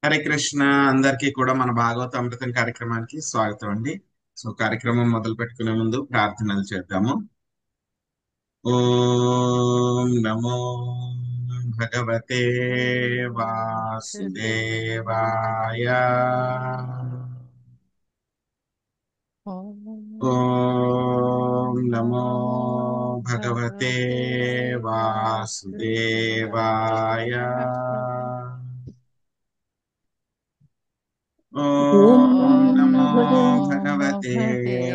హరే కృష్ణ. అందరికీ కూడా మన భాగవత అమృతం కార్యక్రమానికి స్వాగతం అండి. సో కార్యక్రమం మొదలు పెట్టుకునే ముందు ప్రార్థనలు చేద్దాము. ఓం నమో భగవతే వాసుదేవాయ. ఓం నమో భగవతే వాసుదేవాయ. ఓం ఓం నమో భగవతే భగవతే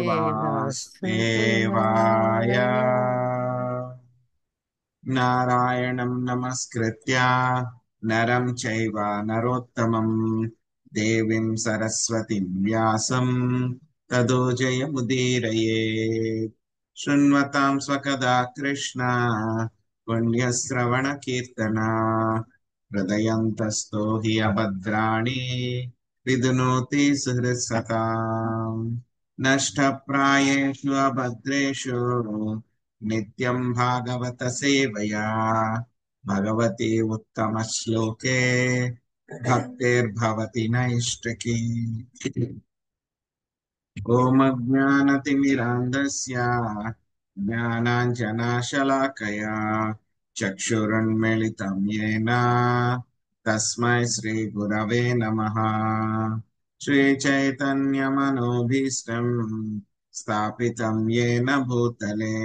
వాసుదేవాయ. వాసుదేవాయ. నారాయణం నమస్కృత్య నరం చైవ నరోత్తమం దేవీం సరస్వతిం వ్యాసం తదో జయముదీరయేత్. శృణ్వతాం స్వకదా కృష్ణ పుణ్యశ్రవణ కీర్తన హృదయంతస్థో హి అభద్రాణి విధునోతి సుహృత్సతాం. నష్టప్రాయేషు అభద్రేషు నిత్యం భాగవత సేవయా భగవతి ఉత్తమ శ్లోకే భక్తిర్భవతి నైష్టికీ. ఓం అజ్ఞానతిమిరాంధస్య జ్ఞానాంజనాశలాకయా చక్షురున్మిళితం యేన తస్మై శ్రీ గురవే నమః. శ్రీ చైతన్యమనోభీష్టం స్థాపితం యేన భూతలే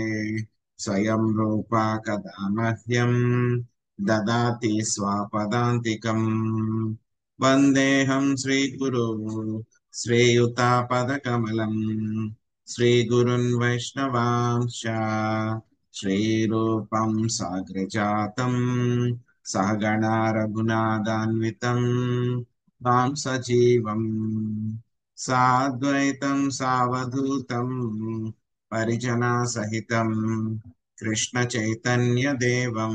స్వయం రూపా కదా మహ్యం దదాతి స్వపదాంతికం. వందేహం శ్రీగురు శ్రీయుతాపదకమలం శ్రీగురున్ వైష్ణవాంశ శ్రీరూపం సాగ్రజాతం సహగణా రఘునాథాన్వితం తాం సజీవం సాద్వైతం సావధూతం పరిజనా సహితం కృష్ణ చైతన్య దేవం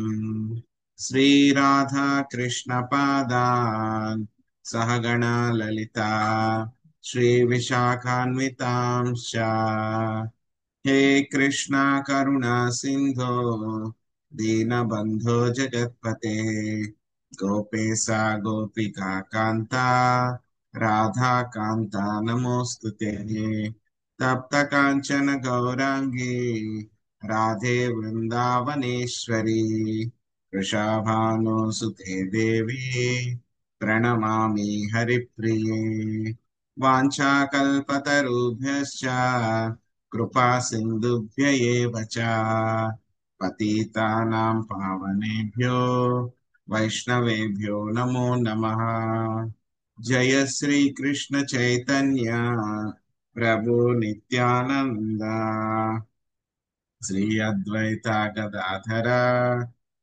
శ్రీరాధా కృష్ణ పాదాన్ సహగణా లలితా శ్రీ విశాఖాన్వితాంశ. హే కృష్ణ కరుణా సింధో దీనబంధో జగత్పతే గోపేశా గోపికా కాంత రాధా కాంత నమోస్తుతే. తప్త కాంచన గౌరాంగి రాధే వృందావనేశ్వరి వృషాభానుసుతే దేవి ప్రణమామి హరిప్రిये. వాంఛాకల్పతరుభ్యశ్చ కృపా సింధుభ్య ఏవ చ పతితానాం పావనేభ్యో వైష్ణవేభ్యో నమో నమః. జయ శ్రీ కృష్ణ చైతన్య ప్రభు నిత్యానంద శ్రీ అద్వైత గదాధర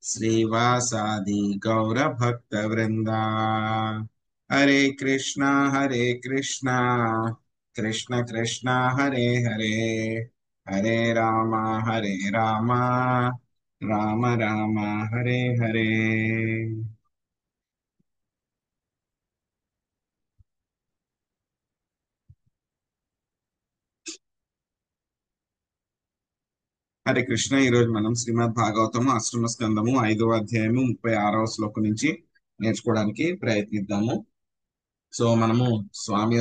శ్రీవాసాది గౌర భక్త వృంద. హరే కృష్ణ కృష్ణ కృష్ణ హరే హరే హరే రామ రామ రామ హరే హరే. హరే కృష్ణ. ఈరోజు మనం శ్రీమద్ భాగవతము అష్టమ స్కందము 5వ అధ్యాయము 36వ శ్లోకం నుంచి నేర్చుకోవడానికి ప్రయత్నిద్దాము. సో మనము స్వామి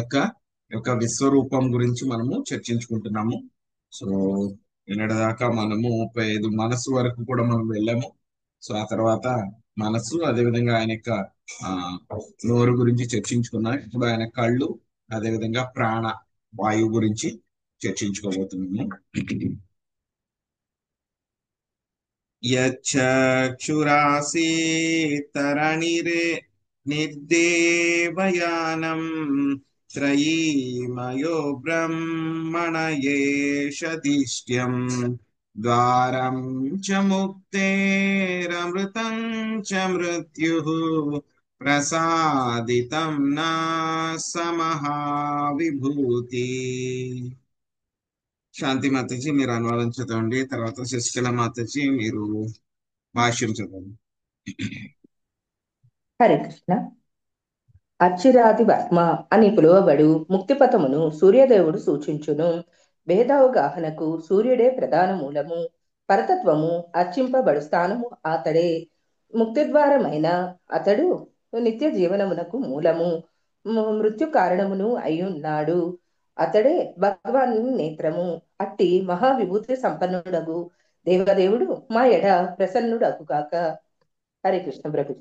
యొక్క విశ్వరూపం గురించి మనము చర్చించుకుంటున్నాము. సో నిన్నటిదాకా మనము 35 మనసు వరకు కూడా మనం వెళ్ళాము. సో ఆ తర్వాత మనసు, అదేవిధంగా ఆయన యొక్క ఆ నోరు గురించి చర్చించుకున్నాం. ఇప్పుడు ఆయన కళ్ళు, అదేవిధంగా ప్రాణ వాయువు గురించి చర్చించుకోబోతున్నాము. యక్షురాసీతరణిరే నిర్దేవయానం త్రయీమయో బ్రహ్మణ యేషదిష్ట్యం ద్వారం చ ముక్తేరమృతం చ మృత్యుః ప్రసాదితం నా సమహావిభూతి. శాంతి మాతాజీ మీరు అనువాదం చదవండి, తర్వాత శశికళ మాతాజీ మీరు భాష్యం చదవండి. హరే కృష్ణ. అచ్చిరాది వర్మ అని పిలువబడు ముక్తిపథమును సూర్యదేవుడు సూచించును. భేదావగాహనకు సూర్యుడే ప్రధాన మూలము. పరతత్వము అర్చింపబడు స్థానము అతడే. ముక్తిద్వారమైన అతడు నిత్య జీవనమునకు మూలము, మృత్యు కారణమును అయ్యున్నాడు. అతడే భగవాన్ నేత్రము. అట్టి మహావిభూతి సంపన్నుడగు దేవదేవుడు మా ఎడ ప్రసన్నుడగుగాక. హరే కృష్ణ ప్రభు.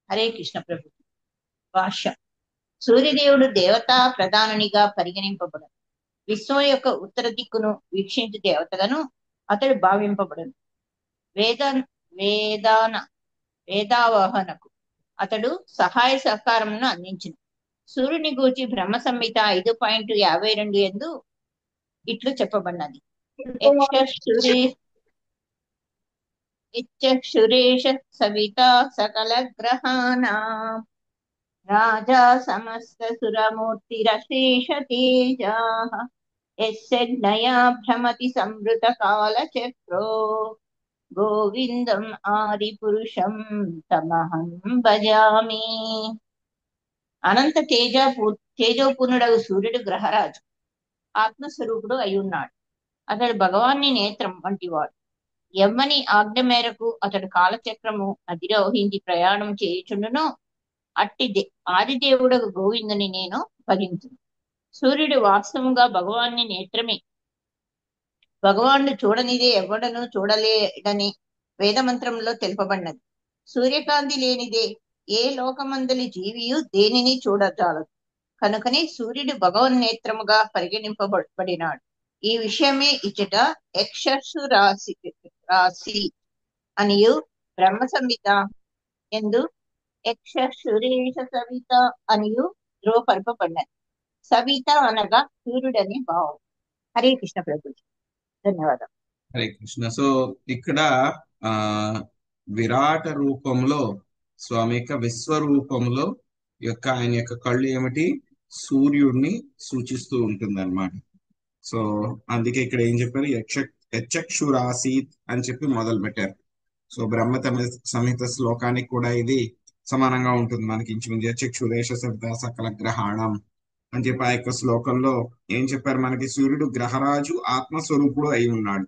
హరే కృష్ణ ప్రభు. భాష్యం. సూర్యదేవుడు దేవతా ప్రధానునిగా పరిగణింపబడను. విశ్వం యొక్క ఉత్తర దిక్కును వీక్షించు దేవతగాను అతడు భావింపబడను. వేద వేదాన వేదావహనకు అతడు సహాయ సహకారమును అందించును. సూర్యుని గూర్చి బ్రహ్మ సంహిత 5.52 యందు ఇట్లు చెప్పబడినది. సురేష సవిత సకల గ్రహాణాం రాజా సమస్త సురమూర్తిరశేష తేజాః యస్యజ్ఞయా భ్రమతి సంవృత కాల చక్రో గోవిందం ఆది పురుషం తమహం భజామి. అనంత తేజోపూర్ణుడగు సూర్యుడు గ్రహరాజు, ఆత్మస్వరూపుడు అయి ఉన్నాడు. అతడు భగవాన్ని నేత్రం వంటివాడు. ఎవ్వని ఆజ్ఞ మేరకు అతడు కాలచక్రము అధిరోహించి ప్రయాణం చేయుచుండునో అట్టి ఆదిదేవుడకు గోవిందుని నేను భజించును. సూర్యుడు వాస్తవంగా భగవాన్ని నేత్రమే. భగవానుడు చూడనిదే ఎవ్వడను చూడలేడని వేదమంత్రంలో తెలుపబడినది. సూర్యకాంతి లేనిదే ఏ లోకమందలి జీవియు దేనిని చూడజాలదు. కనుకనే సూర్యుడు భగవన్ నేత్రముగా పరిగణింపబడినాడు. ఈ విషయమే ఇచ్చట యక్షస్సు రాశి అనియు బ్రహ్మ సంహిత ఎందు యక్షురేష సవిత అనియు ధ్రువపరపబడినది. సవిత అనగా సూర్యుడని భావం. హరే కృష్ణ ప్రభు. ధన్యవాదాలు. హరే కృష్ణ. సో ఇక్కడ ఆ విరాట రూపంలో స్వామి యొక్క విశ్వరూపంలో ఆయన యొక్క కళ్ళు ఏమిటి, సూర్యుడిని సూచిస్తూ ఉంటుంది అనమాట. సో అందుకే ఇక్కడ ఏం చెప్పారు, యక్షురాసీత్ అని చెప్పి మొదలు పెట్టారు. సో బ్రహ్మ సంహిత శ్లోకానికి కూడా ఇది సమానంగా ఉంటుంది మనకి. ఇంచుమించు యక్షురేష సవిత సకల గ్రహాణం అని చెప్పి ఆ యొక్క శ్లోకంలో ఏం చెప్పారు మనకి, సూర్యుడు గ్రహరాజు ఆత్మస్వరూపుడు అయి ఉన్నాడు.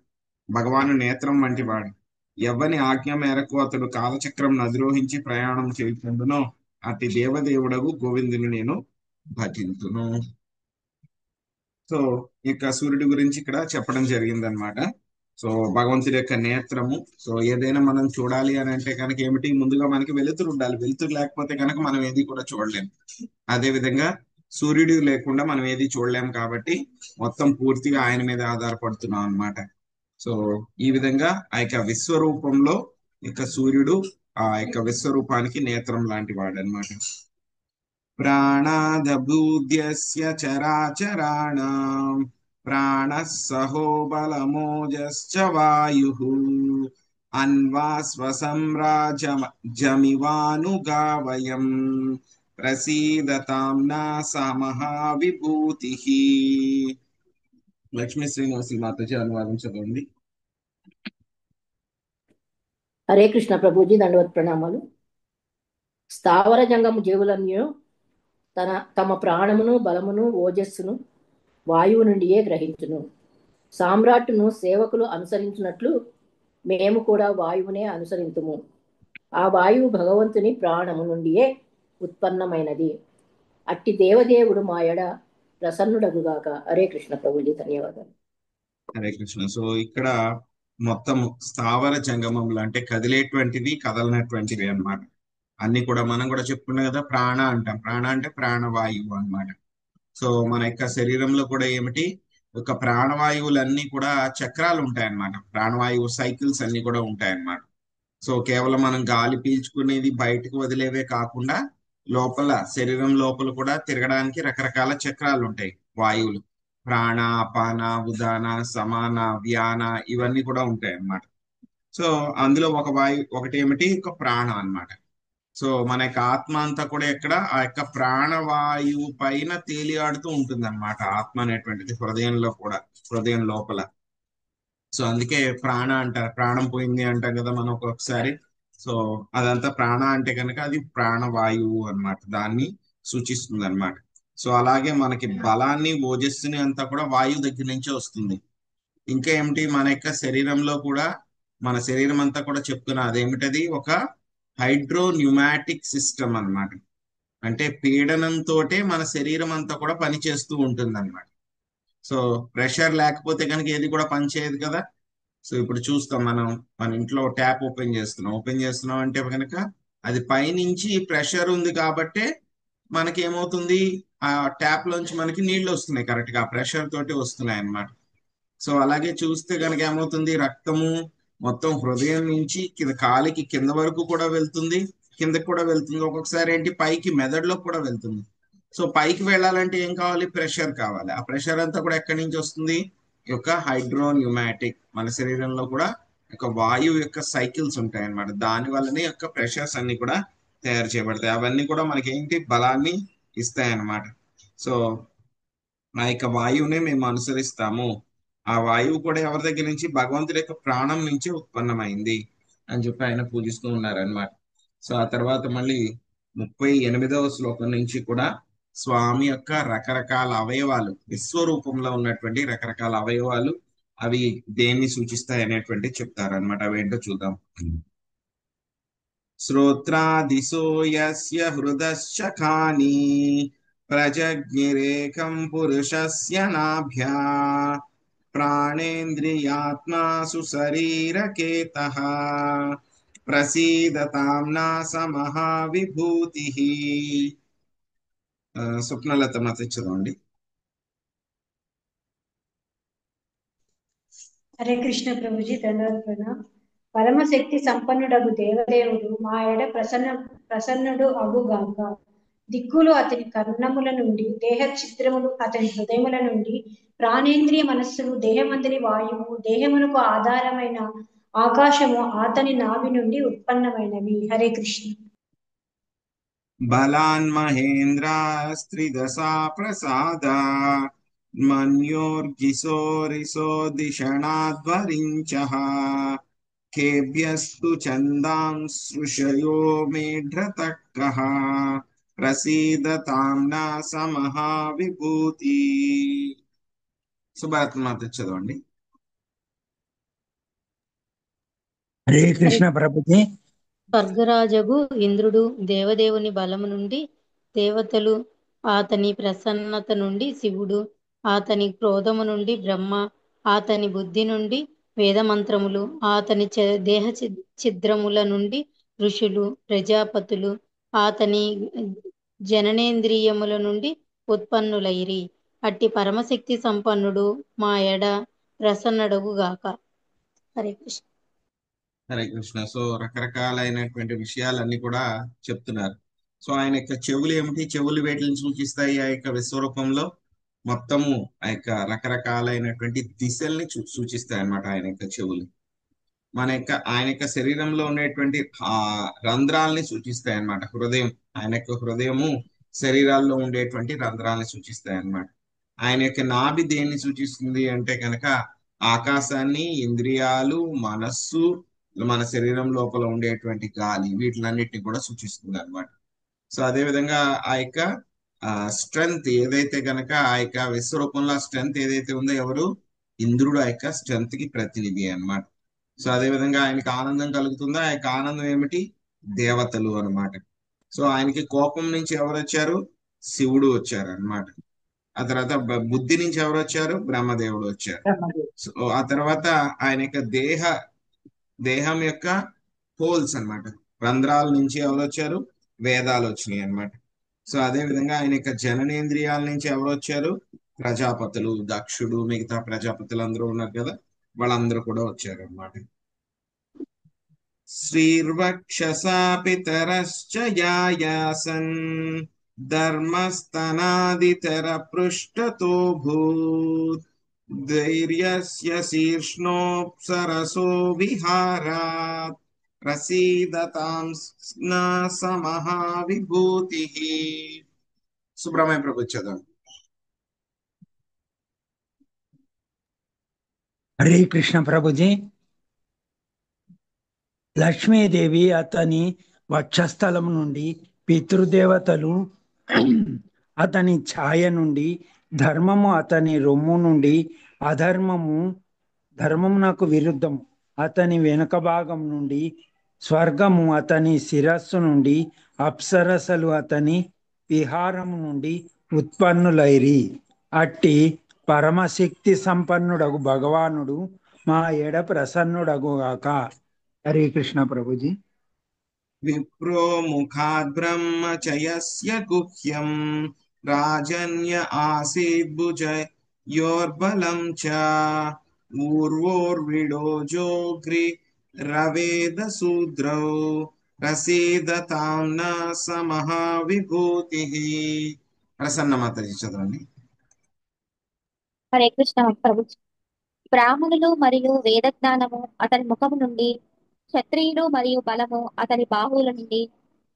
భగవాను నేత్రం వంటి వాడు. ఎవ్వని ఆజ్ఞ మేరకు అతడు కాలచక్రం అధిరోహించి ప్రయాణం చేయుచుండునో అట్టి దేవదేవుడగు గోవిందుని నేను భజింతును. సో ఇక సూర్యుడి గురించి ఇక్కడ చెప్పడం జరిగింది అనమాట. సో భగవంతుడి యొక్క నేత్రము. సో ఏదైనా మనం చూడాలి అని అంటే కనుక ఏమిటి, ముందుగా మనకి వెలుతురు ఉండాలి. వెలుతురు లేకపోతే కనుక మనం ఏది కూడా చూడలేము. అదే విధంగా సూర్యుడు లేకుండా మనం ఏది చూడలేము. కాబట్టి మొత్తం పూర్తిగా ఆయన మీద ఆధారపడుతున్నాం అన్నమాట. సో ఈ విధంగా ఆ యొక్క విశ్వరూపంలో యొక్క సూర్యుడు ఆ యొక్క విశ్వరూపానికి నేత్రం లాంటి వాడు అనమాట. ప్రాణాదభూద్యస్య చరాచరాణాం ప్రాణః సహో బలమోజశ్చ వాయుః అన్వాస్వసంరాజమివానుగావయం ప్రసీదతాం నాసా మహావిభూతిః. లక్ష్మీ శ్రీనివాసులు మాతాజీ అనువాదం చదవండి. హరే కృష్ణ ప్రభుజీ, దండవత్ ప్రణామాలు. స్థావర జంగము జీవులన్నీ తమ ప్రాణమును బలమును ఓజస్సును వాయువు నుండియే గ్రహించును. సామ్రాట్టును సేవకులు అనుసరించినట్లు మేము కూడా వాయువునే అనుసరింతుము. ఆ వాయువు భగవంతుని ప్రాణము నుండియే ఉత్పన్నమైనది. అట్టి దేవదేవుడు మాయడ ప్రసన్నుడగుగాక. హరే కృష్ణ ప్రభుజీ, ధన్యవాదాలు. హరే కృష్ణ. సో ఇక్కడ మొత్తం స్థావర జంగమములు అంటే కదిలేటువంటివి కదలనటువంటివి అన్నమాట. అన్ని కూడా మనం కూడా చెప్పుకున్నాం కదా, ప్రాణ అంటాం. ప్రాణ అంటే ప్రాణవాయువు అన్నమాట. సో మన యొక్క శరీరంలో కూడా ఏమిటి, ఒక ప్రాణవాయువులన్నీ కూడా చక్రాలు ఉంటాయన్నమాట. ప్రాణవాయువు సైకిల్స్ అన్ని కూడా ఉంటాయన్నమాట. సో కేవలం మనం గాలి పీల్చుకునేది బయటకు వదిలేవే కాకుండా లోపల శరీరం లోపల కూడా తిరగడానికి రకరకాల చక్రాలు ఉంటాయి వాయువులు. ప్రాణ, అపాన, ఉదాన, సమాన, వ్యాన ఇవన్నీ కూడా ఉంటాయి అన్నమాట. సో అందులో ఒకటి ఏమిటి, ఒక ప్రాణం అన్నమాట. సో మన యొక్క ఆత్మ అంతా కూడా ఎక్కడ, ఆ యొక్క ప్రాణవాయువు పైన తేలియాడుతూ ఉంటుంది అన్నమాట. ఆత్మ అనేటువంటిది హృదయం లోపల. సో అందుకే ప్రాణ అంటారు. ప్రాణం పోయింది అంటాం కదా మనం ఒక్కొక్కసారి. సో అదంతా ప్రాణ అంటే కనుక అది ప్రాణవాయువు అన్నమాట, దాన్ని సూచిస్తుంది అన్నమాట. సో అలాగే మనకి బలాన్ని ఓజస్సుని అంతా కూడా వాయువు దగ్గర నుంచే వస్తుంది. ఇంకా ఏమిటి, మన యొక్క శరీరంలో కూడా మన శరీరం అంతా కూడా చెప్తున్నా అదేమిటది, ఒక హైడ్రోన్యూమాటిక్ సిస్టమ్ అన్నమాట. అంటే పీడనంతో మన శరీరం అంతా కూడా పనిచేస్తూ ఉంటుంది అనమాట. సో ప్రెషర్ లేకపోతే కనుక ఏది కూడా పనిచేయదు కదా. సో ఇప్పుడు చూస్తాం మనం, మన ఇంట్లో ట్యాప్ ఓపెన్ చేస్తున్నాం అంటే కనుక అది పైనుంచి ప్రెషర్ ఉంది కాబట్టే మనకి ఏమవుతుంది, ఆ ట్యాప్ లోంచి మనకి నీళ్లు వస్తున్నాయి, కరెక్ట్ గా ప్రెషర్ తోటి వస్తున్నాయి అన్నమాట. సో అలాగే చూస్తే కనుక ఏమవుతుంది, రక్తము మొత్తం హృదయం నుంచి కాలికి కింద వరకు కూడా వెళ్తుంది, కిందకి కూడా వెళ్తుంది, ఒక్కొక్కసారి ఏంటి పైకి మెదడులో కూడా వెళ్తుంది. సో పైకి వెళ్ళాలంటే ఏం కావాలి, ప్రెషర్ కావాలి. ఆ ప్రెషర్ అంతా కూడా ఎక్కడి నుంచి వస్తుంది, ఈ యొక్క హైడ్రోన్యూమాటిక్, మన శరీరంలో కూడా ఒక వాయువు యొక్క సైకిల్స్ ఉంటాయి అన్నమాట. దాని వల్లనే యొక్క ప్రెషర్స్ అన్ని కూడా తయారు చేయబడతాయి. అవన్నీ కూడా మనకి ఏంటి, బలాన్ని ఇస్తాయి అన్నమాట. సో ఆ యొక్క వాయువునే మేము అనుసరిస్తాము. ఆ వాయువు కూడా ఎవరి దగ్గర నుంచి, భగవంతుడి యొక్క ప్రాణం నుంచి ఉత్పన్నమైంది అని చెప్పి ఆయన పూజిస్తూ ఉన్నారనమాట. సో ఆ తర్వాత మళ్ళీ 38వ శ్లోకం నుంచి కూడా స్వామి యొక్క రకరకాల అవయవాలు, విశ్వరూపంలో ఉన్నటువంటి రకరకాల అవయవాలు, అవి దేన్ని సూచిస్తాయి అనేటువంటి చెప్తారనమాట. అవేంటో చూద్దాం. శ్రోత్రాదిశో యస్య హృదశ్చఖాని ప్రజజ్ఞిరేకం పురుషస్య నాభ్యా ప్రాణేంద్రియాత్మాసు శరీరకేతః ప్రసీదతాం నాసమహావిభూతి. స్వప్నలత మాత చదవండి. హరే కృష్ణ ప్రభుజీ, ధన్యవాదాలు. పరమశక్తి సంపన్నుడగు దేవదేవుడు మా ఎడ ప్రసన్నుడు అగుగాక. దిక్కులు అతని కర్ణముల నుండి, దేహ చిత్రములు అతని హృదయముల నుండి, ప్రాణేంద్రియ మనస్సులు, దేహమందరి వాయువు, దేహమునకు ఆధారమైన ఆకాశము అతని నాభి నుండి ఉత్పన్నమైనవి. హరే కృష్ణ. బలాన్ మహేంద్రాస్త్రిదశా ప్రసాద మన్యోర్గిశోరిసో దిషణాద్వరించః కేభ్యస్తు ఛందాంశృషయో మేఢ్రతక్కః ప్రసీదతాం నాసమహావిభూతి. సుభారత్మాత చదవండి. హరే కృష్ణ ప్రభుజీ. స్వర్గరాజగు ఇంద్రుడు దేవదేవుని బలము నుండి, దేవతలు అతని ప్రసన్నత నుండి శివుడు, అతని క్రోధము నుండి బ్రహ్మ, అతని బుద్ధి నుండి వేదమంత్రములు, అతని దేహ ఛిద్రముల నుండి ఋషులు ప్రజాపతులు, అతని జననేంద్రియముల నుండి ఉత్పన్నులైరి. అట్టి పరమశక్తి సంపన్నుడు మా ఎడ ప్రసన్నడగుగాక. హరే కృష్ణ. హరే కృష్ణ. సో రకరకాలైనటువంటి విషయాలన్నీ కూడా చెప్తున్నారు. సో ఆయన యొక్క చెవులు ఏమిటి, చెవులు వేటిని సూచిస్తాయి, ఆ యొక్క విశ్వరూపంలో మొత్తము ఆ యొక్క రకరకాలైనటువంటి దిశల్ని సూచిస్తాయి అన్నమాట ఆయన యొక్క చెవులు. ఆయన యొక్క శరీరంలో ఉండేటువంటి ఆ రంధ్రాల్ని సూచిస్తాయి అన్నమాట. ఆయన యొక్క హృదయము శరీరాల్లో ఉండేటువంటి రంధ్రాల్ని సూచిస్తాయి అన్నమాట. ఆయన యొక్క నాభి దేన్ని సూచిస్తుంది అంటే కనుక ఆకాశాన్ని, ఇంద్రియాలు, మనస్సు, మన శరీరం లోపల ఉండేటువంటి గాలి, వీటిలన్నిటిని కూడా సూచిస్తుంది అనమాట. సో అదే విధంగా ఆ యొక్క స్ట్రెంగ్త్ ఏదైతే గనక, ఆ యొక్క విశ్వరూపంలో స్ట్రెంగ్త్ ఏదైతే ఉందో, ఎవరు, ఇంద్రుడు ఆ యొక్క స్ట్రెంగ్త్ కి ప్రతినిధి అన్నమాట. సో అదే విధంగా ఆయనకి ఆనందం కలుగుతుందో, ఆ యొక్క ఆనందం ఏమిటి, దేవతలు అన్నమాట. సో ఆయనకి కోపం నుంచి ఎవరు వచ్చారు, శివుడు వచ్చారు అన్నమాట. ఆ తర్వాత బుద్ధి నుంచి ఎవరు వచ్చారు, బ్రహ్మదేవుడు వచ్చారు. సో ఆ తర్వాత ఆయన యొక్క దేహం యొక్క హోల్స్ అన్నమాట, రంధ్రాల నుంచి ఎవరు వచ్చారు, వేదాలు వచ్చినాయి అన్నమాట. సో అదే విధంగా ఆయన యొక్క జననేంద్రియాల నుంచి ఎవరు వచ్చారు, ప్రజాపతులు, దక్షుడు, మిగతా ప్రజాపతులు అందరూ ఉన్నారు కదా, వాళ్ళందరూ కూడా వచ్చారు అన్నమాట. శ్రీర్వక్షసా పితరశ్చ యాయాసన్ ధర్మస్తనాదితర పృష్ఠతో భూత్ ధైర్యస్య శీర్ష్ణోప్సరసో విహారాత్ ప్రసీదతాం సమహావిభూతి. సుబ్రహ్మణ్య ప్రభు చదవండి. హరే కృష్ణ ప్రభుజీ. లక్ష్మీదేవి అతని వక్షస్థలం నుండి, పితృదేవతలు అతని ఛాయ నుండి, ధర్మము అతని రొమ్ము నుండి, ధర్మమునకు విరుద్ధము అతని వెనుక భాగం నుండి, స్వర్గము అతని శిరస్సు నుండి, అప్సరసలు అతని విహారము నుండి ఉత్పన్నులైరి. అట్టి పరమశక్తి సంపన్నుడగు భగవానుడు మా ఎడ ప్రసన్నుడగుగాక. హరే కృష్ణ ప్రభుజీ. విప్రో ముఖాద్ బ్రహ్మచయస్య గుహ్యం రాజన్య ఆసీద్ భుజయోర్బలం చ ఊర్వోర్విడోజోగ్రి రవేద శూద్రౌ ప్రసీదతాం న సమహావిభూతి. ప్రసన్న మాతాజీ చదవండి. హరే కృష్ణ ప్రభు. బ్రాహ్మణులు మరియు వేద జ్ఞానము అతని ముఖము నుండి, క్షత్రియులు మరియు బలము అతని బాహువుల నుండి,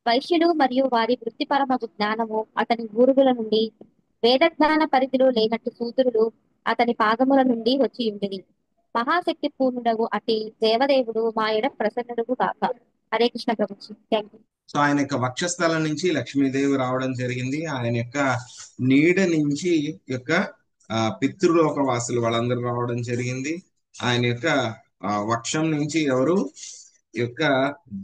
వైశ్యులు మరియు వారి వృత్తిపరమగు జ్ఞానము అతని ఊరుగుల నుండి, వేద జ్ఞాన పరిధిలో లేనట్టు సూతురులు అతని పాదముల నుండి వచ్చి ఉండేది. మహాశక్తి పూర్ణుడగు అతి దేవదేవుడు మా ఎడ ప్రసన్నుడు కాక. Hare Krishna Prabhuji. Thank you. So ఆయన యొక్క వక్షస్థలం నుంచి లక్ష్మీదేవి రావడం జరిగింది. ఆయన యొక్క నీడ నుంచి యొక్క పితృలోక వాసులు వాళ్ళందరూ రావడం జరిగింది. ఆయన యొక్క వక్షం నుంచి ఎవరు యొక్క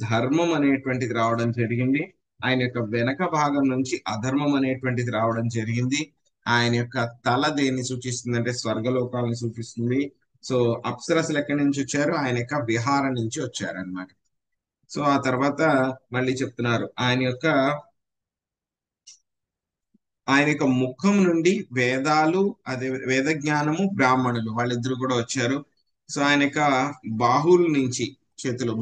ధర్మం అనేటువంటిది రావడం జరిగింది. ఆయన యొక్క వెనక భాగం నుంచి అధర్మం అనేటువంటిది రావడం జరిగింది. ఆయన యొక్క తల దేన్ని సూచిస్తుంది అంటే స్వర్గలోకాలను సూచిస్తుంది. సో అప్సరసలు ఎక్కడి నుంచి వచ్చారు? ఆయన యొక్క విహారం నుంచి వచ్చారు అన్నమాట. సో ఆ తర్వాత మళ్ళీ చెప్తున్నారు ఆయన యొక్క ముఖం నుండి వేదాలు, అదే వేద జ్ఞానము, బ్రాహ్మణులు వాళ్ళిద్దరు కూడా వచ్చారు. సో ఆయన యొక్క బాహువుల నుంచి,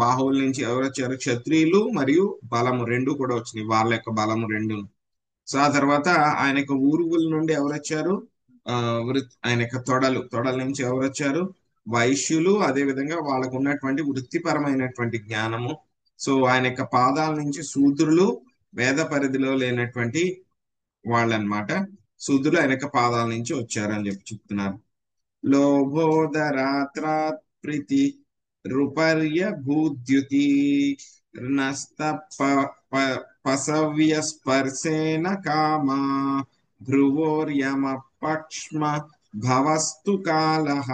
బాహువుల నుంచి ఎవరు వచ్చారు? క్షత్రియులు మరియు బలము రెండు కూడా వచ్చినాయి, వాళ్ళ యొక్క బలము రెండు. సో ఆ తర్వాత ఆయన యొక్క ఊరుగుల నుండి ఎవరు వచ్చారు? ఆయన యొక్క తొడల నుంచి ఎవరు వచ్చారు? వైశ్యులు, అదే విధంగా వాళ్ళకు ఉన్నటువంటి వృత్తిపరమైనటువంటి జ్ఞానము. సో ఆయన యొక్క పాదాల నుంచి శూద్రులు, వేద పరిధిలో లేనటువంటి వాళ్ళనమాట. శూద్రులు ఆయన యొక్క పాదాల నుంచి వచ్చారని చెప్తున్నారు. లోభోదరాత్రాత్ ప్రీతి రుపర్య భూద్యుతి నస్త పసవ్య స్పర్శేన కామా భ్రువోర్యమ పక్ష్మ భవస్తు కాలః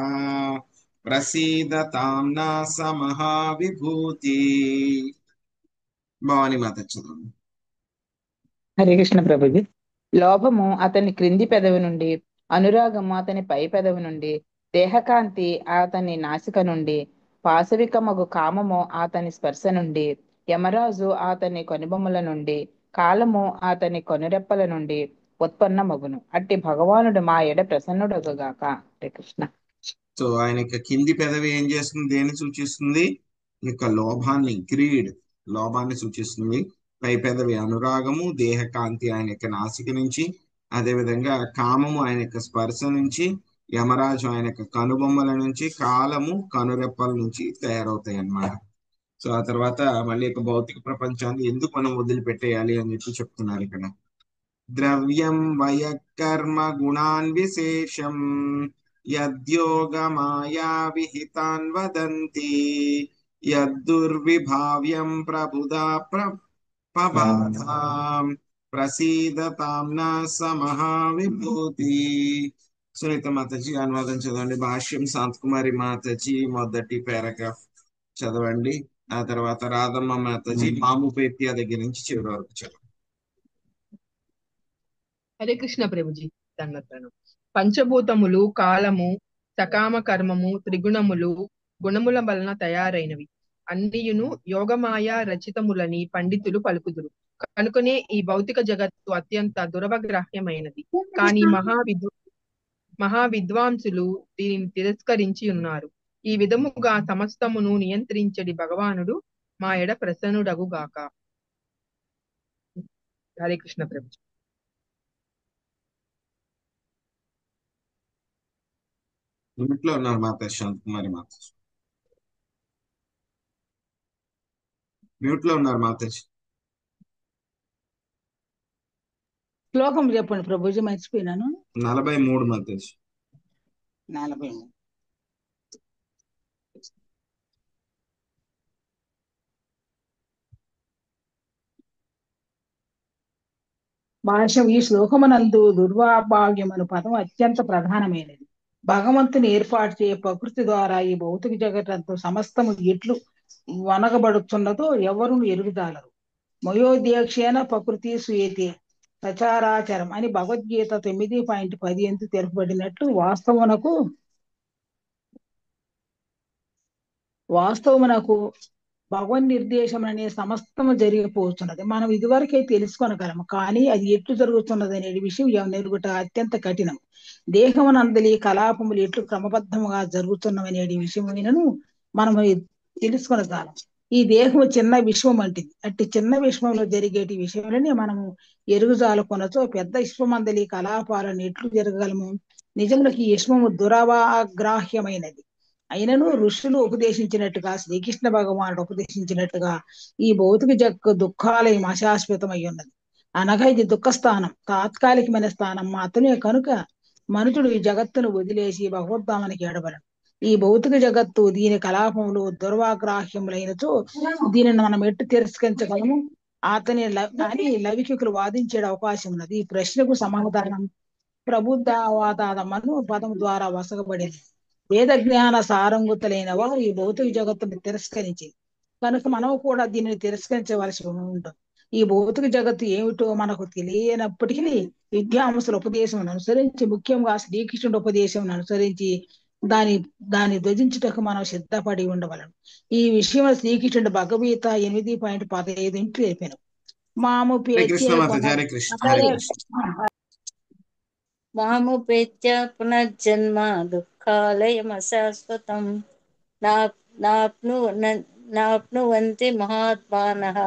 ప్రసీదతాం న సమహావిభూతి. భవాని మాత చదవండి. హరే కృష్ణ ప్రభుజీ. లోభము అతని క్రింది పెదవి నుండి, అనురాగము అతని పై పెదవి నుండి, దేహకాంతి అతని నాసిక నుండి, పాశవికమగు కామము అతని స్పర్శ నుండి, యమరాజు అతని కొనిబొమ్మల నుండి, కాలము అతని కొనురెప్పల నుండి ఉత్పన్నమగును. అట్టి భగవానుడు మా ఎడ ప్రసన్నుడగుగాక. హరే కృష్ణ. సో ఆయన యొక్క కింది పెదవి ఏం చేస్తుంది? దేన్ని సూచిస్తుంది? ఈ యొక్క లోభాన్ని, గ్రీడ్, లోభాన్ని సూచిస్తుంది. పై పెదవి అనురాగము, దేహకాంతి ఆయన యొక్క నాసిక నుంచి, అదే విధంగా కామము ఆయన యొక్క స్పర్శ నుంచి, యమరాజు ఆయన యొక్క కనుబొమ్మల నుంచి, కాలము కనురెప్పల నుంచి తయారవుతాయి అన్నమాట. సో ఆ తర్వాత మళ్ళీ యొక్క భౌతిక ప్రపంచాన్ని ఎందుకు మనం వదిలిపెట్టేయాలి అని చెప్తున్నారు ఇక్కడ. ద్రవ్యం వయకర్మ గుణాన్ విశేషం యద్యోగ మాయా విహితాన్ వదంతి యద్దుర్విభావ్యం ప్రబుధా పబాధాం ప్రసీదతాం న సమహావిభూతి. సునీత మాతాజీ అనువాదం చదవండి. భాష్యం శాంతకుమారి మాతాజీ మొదటి పారాగ్రాఫ్ చదవండి. ఆ తర్వాత రాధమ్మ మాతాజీ మాముపేత్య దగ్గర నుంచి చివరి వరకు చదవండి. హరే కృష్ణ ప్రభుజీ. దండోత్తరం. పంచభూతములు, కాలము, సకామ కర్మము, త్రిగుణములు గుణముల వలన తయారైనవి అన్నియును యోగమాయ రచితములని పండితులు పలుకుదురు. కనుకనే ఈ భౌతిక జగత్తు అత్యంత దురవగ్రాహ్యమైనది. కానీ మహావిద్వాంసులు దీనిని తిరస్కరించి ఉన్నారు. ఈ విధముగా సమస్తమును నియంత్రించడి భగవానుడు మా ఎడ ప్రసన్నుడగుగాక. హరే కృష్ణ ప్రభుజీ. మ్యూట్ లో ఉన్నారు మాత శాంతకుమారి మాత. మ్యూట్ లో ఉన్నారు మాతాజీ. శ్లోకం చెప్పండి ప్రభుజీ, మర్చిపోయినాను. 43 మాతాజీ. 43. భాష్యం. ఈ శ్లోకమునందు దుర్వాభాగ్యమను పదం అత్యంత ప్రధానమైనది. భగవంతుని ఏర్పాటు చేయ ప్రకృతి ద్వారా ఈ భౌతిక జగత్తంతో సమస్తము ఎట్లు వనగబడుతున్నదో ఎవరు ఎరుగుదాలరు. మయోధ్యక్షేణ ప్రకృతి సూయతే సచారాచరం అని భగవద్గీత 9.10 తెలుపబడినట్లు వాస్తవమునకు భగవన్ నిర్దేశం అనే సమస్తము జరిగిపోతున్నది. మనం ఇదివరకే తెలుసుకొనగలము, కానీ అది ఎట్లు జరుగుతున్నది అనే విషయం నెరుగుట అత్యంత కఠినం. దేహమునందలి కలాపములు ఎట్లు క్రమబద్ధముగా జరుగుతున్నవనే విషయమైనను మనము తెలుసుకొనగలం. ఈ దేహము చిన్న విశ్వం వంటిది. అట్టి చిన్న విశ్వంలో జరిగేటి విషయాలని మనము ఎరుగుజాలకొనచో పెద్ద విశ్వమందలి కలాపాలను ఎట్లు జరగగలము? నిజమునకి ఈ విశ్వము దురవాగ్రాహ్యమైనది. అయినను ఋషులు ఉపదేశించినట్టుగా, శ్రీకృష్ణ భగవానుడు ఉపదేశించినట్టుగా ఈ భౌతిక జగత్తు దుఃఖాలయం అశాశ్వతమై ఉన్నది. అనగా ఇది దుఃఖస్థానం, తాత్కాలికమైన స్థానం మాత్రమే. కనుక మనుషుడు ఈ జగత్తును వదిలేసి భగవద్ధామానికి ఎడబడను. ఈ భౌతిక జగత్తు దీని కలాపములు దుర్వాగ్రాహ్యములైనచో దీనిని మనం ఎట్టు తిరస్కరించగలము అని లౌకికులు వాదించే అవకాశం ఉన్నది. ఈ ప్రశ్నకు సమాధానం ప్రబుద్ధవాదాదమ్మను పదం ద్వారా వసగబడింది. వేద జ్ఞాన సారంగుతులైన వారు ఈ భౌతిక జగత్తును తిరస్కరించి కనుక మనం కూడా దీనిని తిరస్కరించవలసి ఉంటుంది. ఈ భౌతిక జగత్తు ఏమిటో మనకు తెలియనప్పటికీ విద్యావంతుల ఉపదేశం అనుసరించి, ముఖ్యంగా శ్రీకృష్ణుడి ఉపదేశం అనుసరించి దాన్ని ధ్వజించుటకు మనం సిద్ధపడి ఉండవలను. ఈ విషయం శ్రీకృష్ణుడు భగవద్గీత 8.15 తెలిపాను. మాముపేత్య పునర్జన్మ దుఃఖాలయమశాశ్వతం నాప్నువంతి మహాత్మానః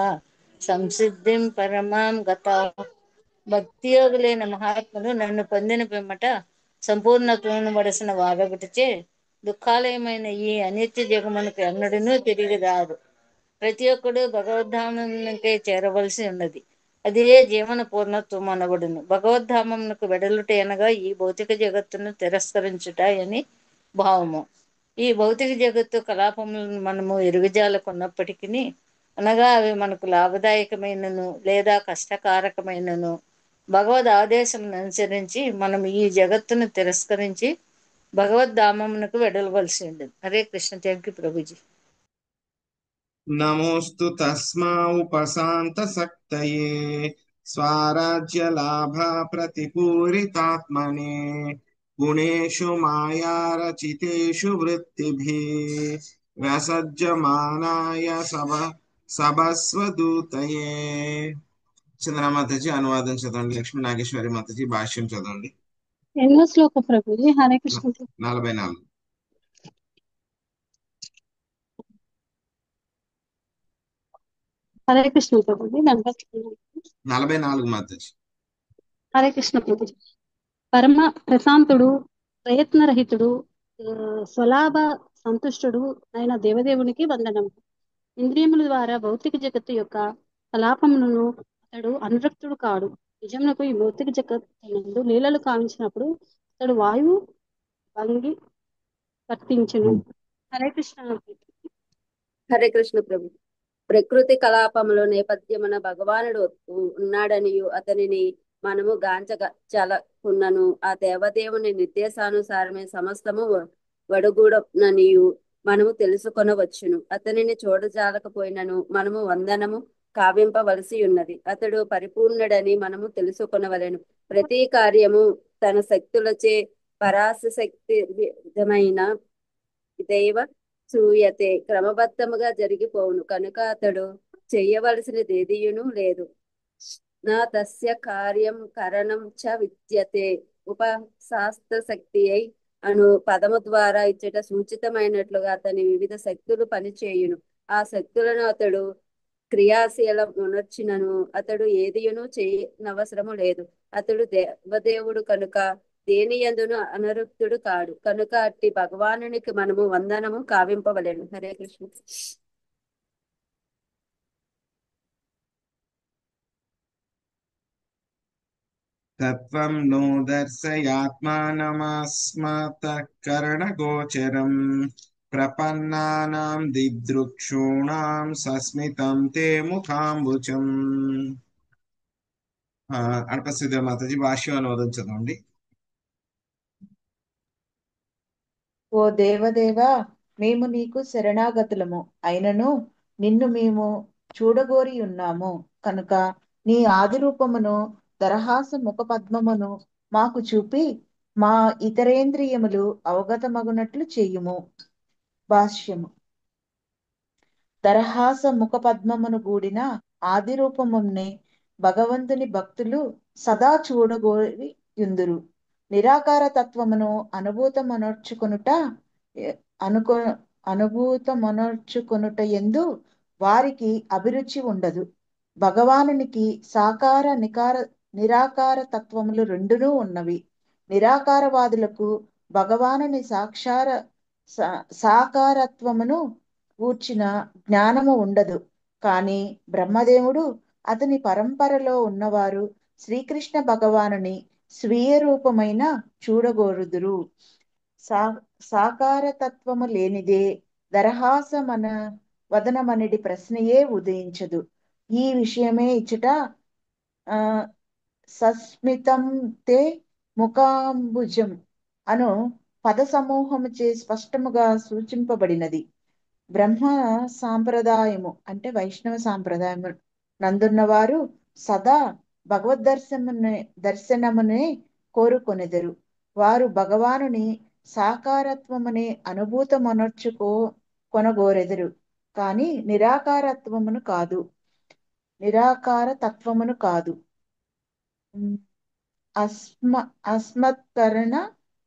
సంసిద్ధిం పరమాం గతాః. భక్తియోగులైన మహాత్ములు నన్ను పొందిన పిమ్మట సంపూర్ణత్వమును వడసిన వారొకటిచే దుఃఖాలయమైన ఈ అనిత్య జగమునకు ఎన్నడూనూ తిరిగి రాదు. ప్రతి ఒక్కడు భగవద్ధామమునకే చేరవలసి ఉన్నది. అదే జీవన పూర్ణత్వం అనబడును. భగవద్ధామమునకు వెడలుట అనగా ఈ భౌతిక జగత్తును తిరస్కరించుట అని భావము. ఈ భౌతిక జగత్తు కలాపములను మనము ఎరుగజాలకున్నప్పటికీ, అనగా అవి మనకు లాభదాయకమైనను లేదా కష్టకారకమైనను భగవద్ ఆదేశమును అనుసరించి మనం ఈ జగత్తును తిరస్కరించి భగవద్ధామమునకు వెడలవలసి ఉండదు. హరే కృష్ణ. Thank you Prabhuji. నమోస్తు తస్మా ఉపశాంత సక్తయే స్వరాజ్య లాభ ప్రతిపూరితాత్మనే గుణేషు మాయారచితేషు వృత్తిభిః వ్యాసజ్యమానాయ సభస్వదూతయే. చంద్రమాతజీ అనువాదం చదవండి. లక్ష్మీ నాగేశ్వరి మాతజీ భాష్యం చదవండి. ఎన్నో శ్లోకం ప్రభుజీ? హరే కృష్ణ. 44. హరే కృష్ణ ప్రభుజీ. 44 మాతజీ. హరే కృష్ణ ప్రభుజీ. పరమ ప్రశాంతుడు, ప్రయత్నరహితుడు, స్వలాభ సంతుష్టుడు అయిన దేవదేవునికి వందనం. ఇంద్రియముల ద్వారా భౌతిక జగత్తు యొక్క కలాపములను అతడు అనురక్తుడు కాడు. నిజమునకు ఈ భౌతిక జగత్తు లీలలు కావించినప్పుడు అతడు వాయువు వంగి వర్తించును. హరే కృష్ణ. హరే కృష్ణ ప్రభు. ప్రకృతి కలాపములో నేపథ్యమున భగవానుడు ఉన్నాడనియు అతనిని మనము గాంచగలకున్నను ఆ దేవదేవుని నిర్దేశానుసారమే సమస్తము వడుగూడననియు మనము తెలుసుకొనవచ్చును. అతనిని చూడజాలకపోయినను మనము వందనము కావింపవలసి ఉన్నది. అతడు పరిపూర్ణుడని మనము తెలుసుకొనవలెను. ప్రతి కార్యము తన శక్తులచే పరాశక్తి విధమైన దైవ సూయతే క్రమబద్ధముగా జరిగిపోవును. కనుక అతడు చెయ్యవలసినదేదియును లేదు. నా తస్య కార్యం కరణం చ విద్యతే ఉపశాస్త్ర శక్తి అయి అను పదము ద్వారా ఇచ్చట సూచితమైనట్లుగా అతని వివిధ శక్తులు పనిచేయును. ఆ శక్తులను అతడు క్రియాశీలమునర్చినను అతడు ఏదియును చేయనవసరము లేదు. అతడు దేవదేవుడు కనుక దేనియందును అనరుక్తుడు కాడు. కనుక అట్టి భగవానునికి మనము వందనము కావింపవలెను. హరే కృష్ణ. తత్వం నో దర్శయాత్మానమస్మతః కరణగోచరం ప్రపన్నానాం దిదృక్షూణాం సస్మితం తే ముఖాంబుజం. అడపసిద్ధ మాతాజీ భాష్యం అనువాదం చదవండి. ఓ దేవదేవ, మేము నీకు శరణాగతులము అయినను నిన్ను మేము చూడగోరి ఉన్నాము కనుక నీ ఆది రూపమును దరహాస ముఖ పద్మమును మాకు చూపి మా ఇతరేంద్రియములు అవగతమగునట్లు చేయుము. భాష్యము. దరహాస ముఖ పద్మమును గూడిన ఆది రూపమునే భగవంతుని భక్తులు సదా చూడగోరి యుందురు. నిరాకార తత్వమును అనుభూతమనర్చుకొనుట అనుభూతమనర్చుకొనుట ఎందు వారికి అభిరుచి ఉండదు. భగవానునికి సాకార నిరాకార తత్వములు రెండునూ ఉన్నవి. నిరాకారవాదులకు భగవానుని సాకారత్వమును కూర్చిన జ్ఞానము ఉండదు. కానీ బ్రహ్మదేవుడు అతని పరంపరలో ఉన్నవారు శ్రీకృష్ణ భగవానుని స్వీయ రూపమైన చూడగోరుదురు. సాకారతత్వము లేనిదే దరహాసమన వదనమనడి ప్రశ్నయే ఉదయించదు. ఈ విషయమే ఇచ్చట సస్మితం తే ముఖాంబుజం అను పద సమూహముచే స్పష్టముగా సూచింపబడినది. బ్రహ్మ సాంప్రదాయము అంటే వైష్ణవ సాంప్రదాయము నందున్నవారు సదా దర్శనమునే కోరుకొనెదరు. వారు భగవానుని సాకారత్వమునే కొనగోరెదరు కానీ నిరాకార తత్వమును కాదు. అస్మత్కరణ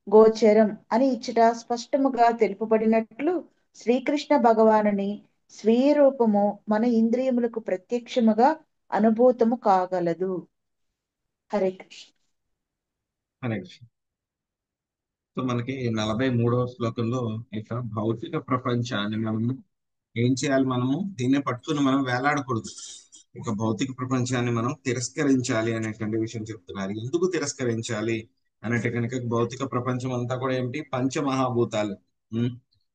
గోచరం అని ఇచ్చట స్పష్టముగా తెలుపబడినట్లు శ్రీకృష్ణ భగవానుని స్వీయ రూపము మన ఇంద్రియములకు ప్రత్యక్షముగా అనుభూతము కాగలదు. హరే కృష్ణ. హరే కృష్ణ. సో మనకి 43వ శ్లోకంలో ఇక భౌతిక ప్రపంచాన్ని మనము ఏం చేయాలి? మనము దీన్ని పట్టుకుని మనం వేలాడకూడదు. ఇక భౌతిక ప్రపంచాన్ని మనం తిరస్కరించాలి అనేటువంటి విషయం చెప్తున్నారు. ఎందుకు తిరస్కరించాలి అంటే కనుక భౌతిక ప్రపంచం అంతా కూడా ఏమిటి? పంచమహాభూతాలు.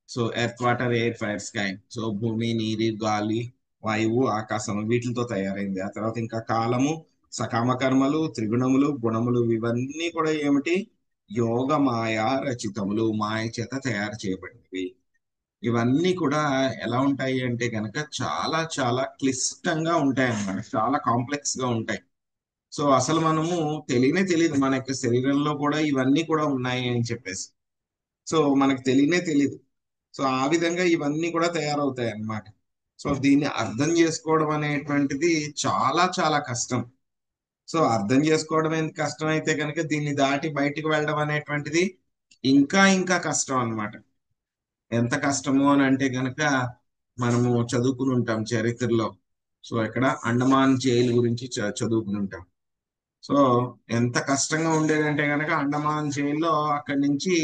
So earth, water, air, fire, sky. So భూమి, నీరు, గాలి, వాయువు, ఆకాశము వీటితో తయారైంది. ఆ తర్వాత ఇంకా కాలము, సకామకర్మలు, త్రిగుణములు, గుణములు ఇవన్నీ కూడా ఏమిటి? యోగ మాయా రచితములు, మాయ చేత తయారు చేయబడినవి. ఇవన్నీ కూడా ఎలా ఉంటాయి అంటే కనుక చాలా చాలా క్లిష్టంగా ఉంటాయి అన్నమాట. చాలా కాంప్లెక్స్ గా ఉంటాయి. సో అసలు మనము తెలియదు మన యొక్క శరీరంలో కూడా ఇవన్నీ కూడా ఉన్నాయి అని చెప్పేసి. సో మనకు తెలియదు. సో ఆ విధంగా ఇవన్నీ కూడా తయారవుతాయి అన్నమాట. సో దీన్ని అర్థం చేసుకోవడం అనేటువంటిది చాలా చాలా కష్టం. సో అర్థం చేసుకోవడం ఎంత కష్టం అయితే కనుక దీన్ని దాటి బయటికి వెళ్ళడం అనేటువంటిది ఇంకా ఇంకా కష్టం అన్నమాట. ఎంత కష్టము అని అంటే కనుక మనము చదువుకుని ఉంటాం చరిత్రలో. సో ఇక్కడ అండమాన్ జైలు గురించి చదువుకుని ఉంటాం. సో ఎంత కష్టంగా ఉండేదంటే కనుక అండమాన్ జైల్లో అక్కడి నుంచి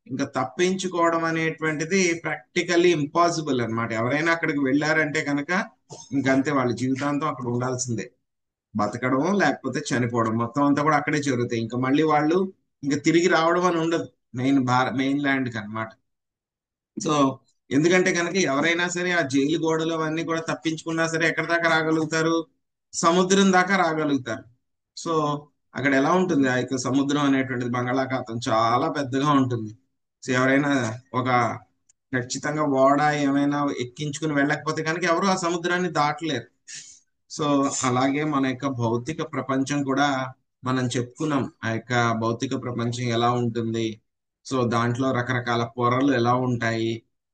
ఇంకా తప్పించుకోవడం అనేటువంటిది ప్రాక్టికల్లీ ఇంపాసిబుల్ అన్నమాట. ఎవరైనా అక్కడికి వెళ్ళారంటే కనుక ఇంకంతే, వాళ్ళ జీవితాంతం అక్కడ ఉండాల్సిందే. బతకడం లేకపోతే చనిపోవడం మొత్తం అంతా కూడా అక్కడే జరుగుతాయి. ఇంకా మళ్ళీ వాళ్ళు ఇంకా తిరిగి రావడం అని ఉండదు మెయిన్ ల్యాండ్కి అన్నమాట. సో ఎందుకంటే కనుక ఎవరైనా సరే ఆ జైలు గోడలు అవన్నీ కూడా తప్పించుకున్నా సరే ఎక్కడి దాకా రాగలుగుతారు? సముద్రం దాకా రాగలుగుతారు. సో అక్కడ ఎలా ఉంటుంది? ఆ యొక్క సముద్రం అనేటువంటిది బంగాళాఖాతం చాలా పెద్దగా ఉంటుంది. సో ఎవరైనా ఒక ఖచ్చితంగా ఓడ ఏమైనా ఎక్కించుకుని వెళ్ళకపోతే కనుక ఎవరు ఆ సముద్రాన్ని దాటలేరు. సో అలాగే మన యొక్క భౌతిక ప్రపంచం కూడా మనం చెప్పుకున్నాం. ఆ యొక్క భౌతిక ప్రపంచం ఎలా ఉంటుంది? సో దాంట్లో రకరకాల పొరలు ఎలా ఉంటాయి?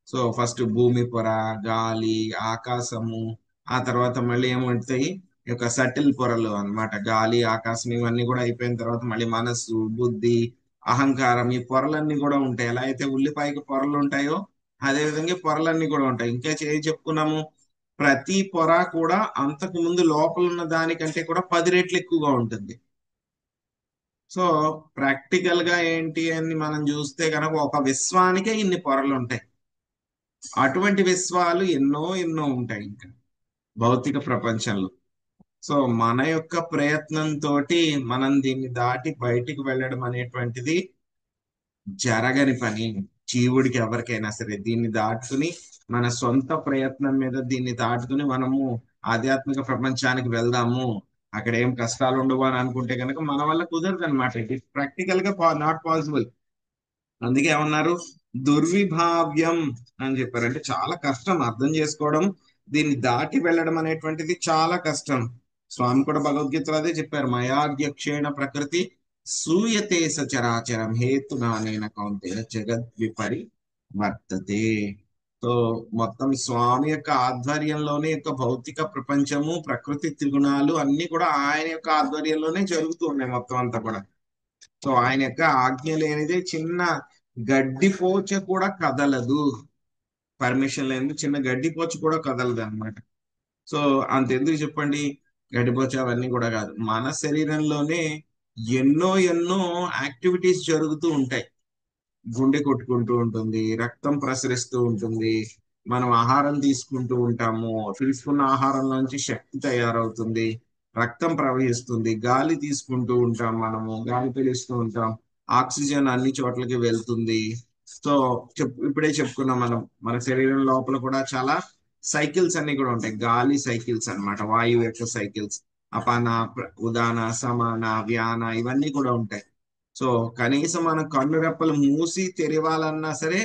సో ఫస్ట్ భూమి పొర, గాలి, ఆకాశము, ఆ తర్వాత మళ్ళీ ఏముంటాయి? ఈ యొక్క సటిల్ పొరలు అన్నమాట. గాలి, ఆకాశం ఇవన్నీ కూడా అయిపోయిన తర్వాత మళ్ళీ మనస్సు, బుద్ధి, అహంకారం, ఈ పొరలన్నీ కూడా ఉంటాయి. ఎలా అయితే ఉల్లిపాయకి పొరలు ఉంటాయో అదే విధంగా ఈ పొరలన్నీ కూడా ఉంటాయి. ఇంకా ఏం చెప్పుకున్నాము? ప్రతి పొర కూడా అంతకు ముందు లోపల ఉన్న దానికంటే కూడా 10 రెట్లు ఎక్కువగా ఉంటుంది. సో ప్రాక్టికల్ గా ఏంటి అని మనం చూస్తే కనుక ఒక విశ్వానికే ఇన్ని పొరలు ఉంటాయి. అటువంటి విశ్వాలు ఎన్నో ఎన్నో ఉంటాయి ఇంకా భౌతిక ప్రపంచంలో. సో మన యొక్క ప్రయత్నంతో మనం దీన్ని దాటి బయటికి వెళ్ళడం అనేటువంటిది జరగని పని. జీవుడికి ఎవరికైనా సరే దీన్ని దాటుకుని మన సొంత ప్రయత్నం మీద దీన్ని దాటుకుని మనము ఆధ్యాత్మిక ప్రపంచానికి వెళ్దాము, అక్కడ ఏం కష్టాలు ఉండవు అని అనుకుంటే కనుక మన వల్ల కుదరదు అనమాట. ఇట్ ఇస్ ప్రాక్టికల్ గా నాట్ పాసిబుల్. అందుకే ఏమన్నారు? దుర్విభావ్యం అని చెప్పారు. అంటే చాలా కష్టం అర్థం చేసుకోవడం, దీన్ని దాటి వెళ్ళడం అనేటువంటిది చాలా కష్టం. స్వామి కూడా భగవద్గీతలో అదే చెప్పారు, మయాధ్యక్షేణ ప్రకృతి సూయతే సచరాచరం హేతునానేన కౌంతేన జగద్విపరి వర్తతే. సో మొత్తం స్వామి యొక్క ఆధ్వర్యంలోనే యొక్క భౌతిక ప్రపంచము, ప్రకృతి త్రిగుణాలు అన్ని కూడా ఆయన యొక్క ఆధ్వర్యంలోనే జరుగుతూ ఉన్నాయి మొత్తం అంతా కూడా. సో ఆయన యొక్క ఆజ్ఞ లేనిదే చిన్న గడ్డిపోచ కూడా కదలదు, పర్మిషన్ లేనిది చిన్న గడ్డిపోచ కూడా కదలదు అనమాట. సో అంతెందుకు చెప్పండి, గడ్డిపోచ అవన్నీ కూడా కాదు, మన శరీరంలోనే ఎన్నో ఎన్నో యాక్టివిటీస్ జరుగుతూ ఉంటాయి. గుండె కొట్టుకుంటూ ఉంటుంది, రక్తం ప్రసరిస్తూ ఉంటుంది, మనం ఆహారం తీసుకుంటూ ఉంటాము, తీసుకున్న ఆహారంలోంచి శక్తి తయారవుతుంది, రక్తం ప్రవహిస్తుంది, గాలి తీసుకుంటూ ఉంటాం, మనము గాలి పీలుస్తూ ఉంటాం, ఆక్సిజన్ అన్ని చోట్లకి వెళ్తుంది. సో ఇప్పుడే చెప్పుకున్నాం మనం, మన శరీరం లోపల కూడా చాలా సైకిల్స్ అన్ని కూడా ఉంటాయి, గాలి సైకిల్స్ అన్నమాట, వాయువు యొక్క సైకిల్స్, అపాన ఉదాన సమాన వ్యాన ఇవన్నీ కూడా ఉంటాయి. సో కనీసం మనం కన్ను రెప్పలు మూసి తెరవాలన్నా సరే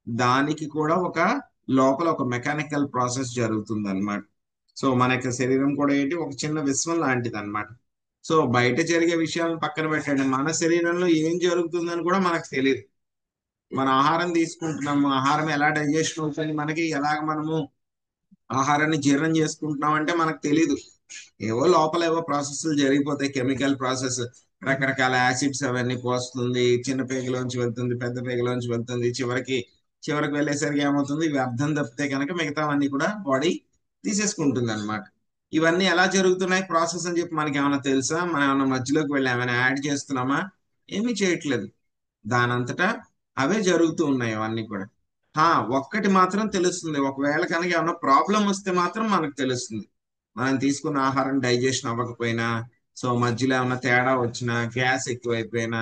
దానికి కూడా ఒక లోపల ఒక మెకానికల్ ప్రాసెస్ జరుగుతుంది అనమాట. సో మన యొక్క శరీరం కూడా ఏంటి, ఒక చిన్న విశ్వం లాంటిది అనమాట. సో బయట జరిగే విషయాలను పక్కన పెట్టండి, మన శరీరంలో ఏం జరుగుతుందని కూడా మనకు తెలియదు. మన ఆహారం తీసుకుంటున్నాము, ఆహారం ఎలా డైజెషన్ అవుతుంది మనకి, ఎలాగ మనము ఆహారాన్ని జీర్ణం చేసుకుంటున్నాం అంటే మనకు తెలీదు. ఏవో లోపల ఏవో ప్రాసెస్లు జరిగిపోతాయి, కెమికల్ ప్రాసెస్, రకరకాల యాసిడ్స్ అవన్నీ పోస్తుంది, చిన్న పేగులోంచి వెళ్తుంది, పెద్ద పేగులోంచి వెళ్తుంది, చివరికి వెళ్ళేసరికి ఏమవుతుంది, వ్యర్థం తప్పితే కనుక మిగతావన్నీ కూడా బాడీ తీసేసుకుంటుంది అనమాట. ఇవన్నీ ఎలా జరుగుతున్నాయి ప్రాసెస్ అని చెప్పి మనకి ఏమైనా తెలుసా? మనం ఏమైనా మధ్యలోకి వెళ్ళి ఏమైనా యాడ్ చేస్తున్నామా? ఏమీ చేయట్లేదు, దానంతటా అవే జరుగుతూ ఉన్నాయి అవన్నీ కూడా. ఒక్కటి మాత్రం తెలుస్తుంది, ఒకవేళ కనుక ఏమైనా ప్రాబ్లం వస్తే మాత్రం మనకు తెలుస్తుంది. మనం తీసుకున్న ఆహారం డైజెషన్ అవ్వకపోయినా, సో మధ్యలో ఏమైనా తేడా వచ్చినా, గ్యాస్ ఎక్కువైపోయినా,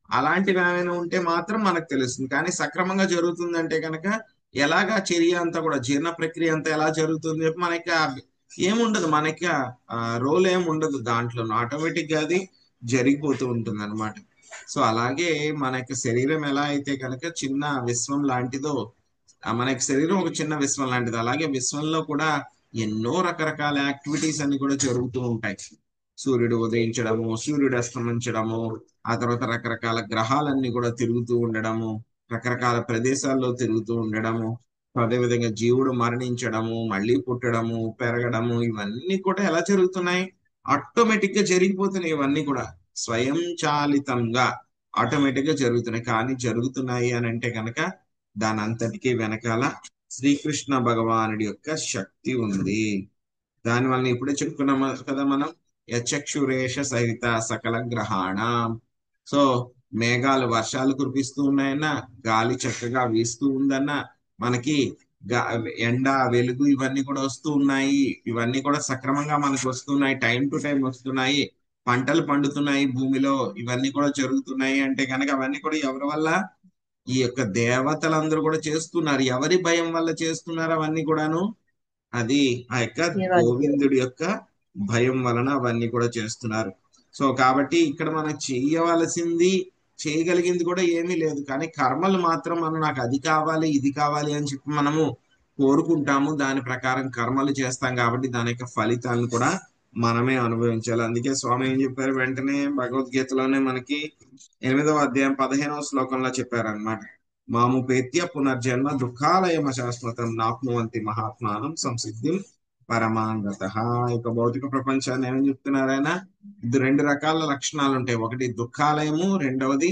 అలాంటివి ఏమైనా ఉంటే మాత్రం మనకు తెలుస్తుంది. కానీ సక్రమంగా జరుగుతుందంటే కనుక ఎలాగా చర్య అంతా కూడా, జీర్ణ ప్రక్రియ అంతా ఎలా జరుగుతుంది చెప్పి మనకి ఏముండదు, మనకి రోల్ ఏమి ఉండదు దాంట్లో, ఆటోమేటిక్ గా అది జరిగిపోతూ ఉంటుంది అనమాట. సో అలాగే మన యొక్క శరీరం ఎలా అయితే కనుక చిన్న విశ్వం లాంటిదో, మన యొక్క శరీరం ఒక చిన్న విశ్వం లాంటిది, అలాగే విశ్వంలో కూడా ఎన్నో రకరకాల యాక్టివిటీస్ అన్ని కూడా జరుగుతూ ఉంటాయి. సూర్యుడు ఉదయించడము, సూర్యుడు అస్తమించడము, ఆ తర్వాత రకరకాల గ్రహాలన్నీ కూడా తిరుగుతూ ఉండడము, రకరకాల ప్రదేశాల్లో తిరుగుతూ ఉండడము, అదేవిధంగా జీవుడు మరణించడము, మళ్ళీ పుట్టడము, పెరగడము, ఇవన్నీ కూడా ఎలా జరుగుతున్నాయి, ఆటోమేటిక్ గా జరిగిపోతున్నాయి. ఇవన్నీ కూడా స్వయం చాలితంగా ఆటోమేటిక్ గా జరుగుతున్నాయి. కానీ జరుగుతున్నాయి అని అంటే కనుక దాని అంతటికీ వెనకాల శ్రీకృష్ణ భగవానుడి యొక్క శక్తి ఉంది. దానివల్ల ఇప్పుడే చెప్పుకున్నాం కదా మనం, యచక్షురేష సహిత సకల గ్రహాణ. సో మేఘాలు వర్షాలు కురిపిస్తూ ఉన్నాయన్నా, గాలి చక్కగా వీస్తూ ఉందన్నా, మనకి ఎండ వెలుగు ఇవన్నీ కూడా వస్తూ ఉన్నాయి, ఇవన్నీ కూడా సక్రమంగా మనకు వస్తున్నాయి, టైం టు టైం వస్తున్నాయి, పంటలు పండుతున్నాయి భూమిలో, ఇవన్నీ కూడా జరుగుతున్నాయి అంటే కనుక అవన్నీ కూడా ఎవరి వల్ల, ఈ యొక్క దేవతలందరూ కూడా చేస్తున్నారు. ఎవరి భయం వల్ల చేస్తున్నారు అవన్నీ కూడాను, అది ఆ యొక్క గోవిందుడి యొక్క భయం వలన అవన్నీ కూడా చేస్తున్నారు. సో కాబట్టి ఇక్కడ మనం చేయగలిగింది కూడా ఏమీ లేదు. కానీ కర్మలు మాత్రం మనం, నాకు అది కావాలి ఇది కావాలి అని చెప్పి మనము కోరుకుంటాము, దాని ప్రకారం కర్మలు చేస్తాం, కాబట్టి దాని యొక్క ఫలితాలను కూడా మనమే అనుభవించాలి. అందుకే స్వామి ఏం చెప్పారు, వెంటనే భగవద్గీతలోనే మనకి 8వ అధ్యాయం 15వ శ్లోకంలో చెప్పారనమాట, మాముపేత్య పునర్జన్మ దుఃఖాలయమ శాశ్వతం నాప్నువంతి మహాత్మానం సంసిద్ధిం పరమాంగత. ఇక భౌతిక ప్రపంచాన్ని ఏమని చెప్తున్నారు ఆయన, ఇది 2 రకాల లక్షణాలు ఉంటాయి, ఒకటి దుఃఖాలయము, రెండవది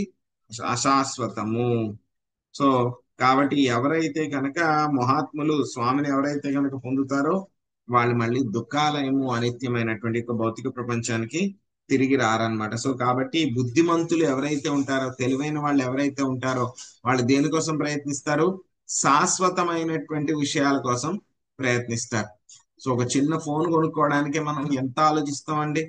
అశాశ్వతము. సో కాబట్టి ఎవరైతే కనుక మహాత్ములు స్వామిని ఎవరైతే కనుక పొందుతారో వాళ్ళు మళ్ళీ దుఃఖాలయము, అనిత్యమైనటువంటి భౌతిక ప్రపంచానికి తిరిగి రారనమాట. సో కాబట్టి బుద్ధిమంతులు ఎవరైతే ఉంటారో, తెలివైన వాళ్ళు ఎవరైతే ఉంటారో, వాళ్ళు దేనికోసం ప్రయత్నిస్తారు, శాశ్వతమైనటువంటి విషయాల కోసం ప్రయత్నిస్తారు. సో ఒక చిన్న ఫోన్ కొనుక్కోవడానికి మనం ఎంత ఆలోచిస్తామండి,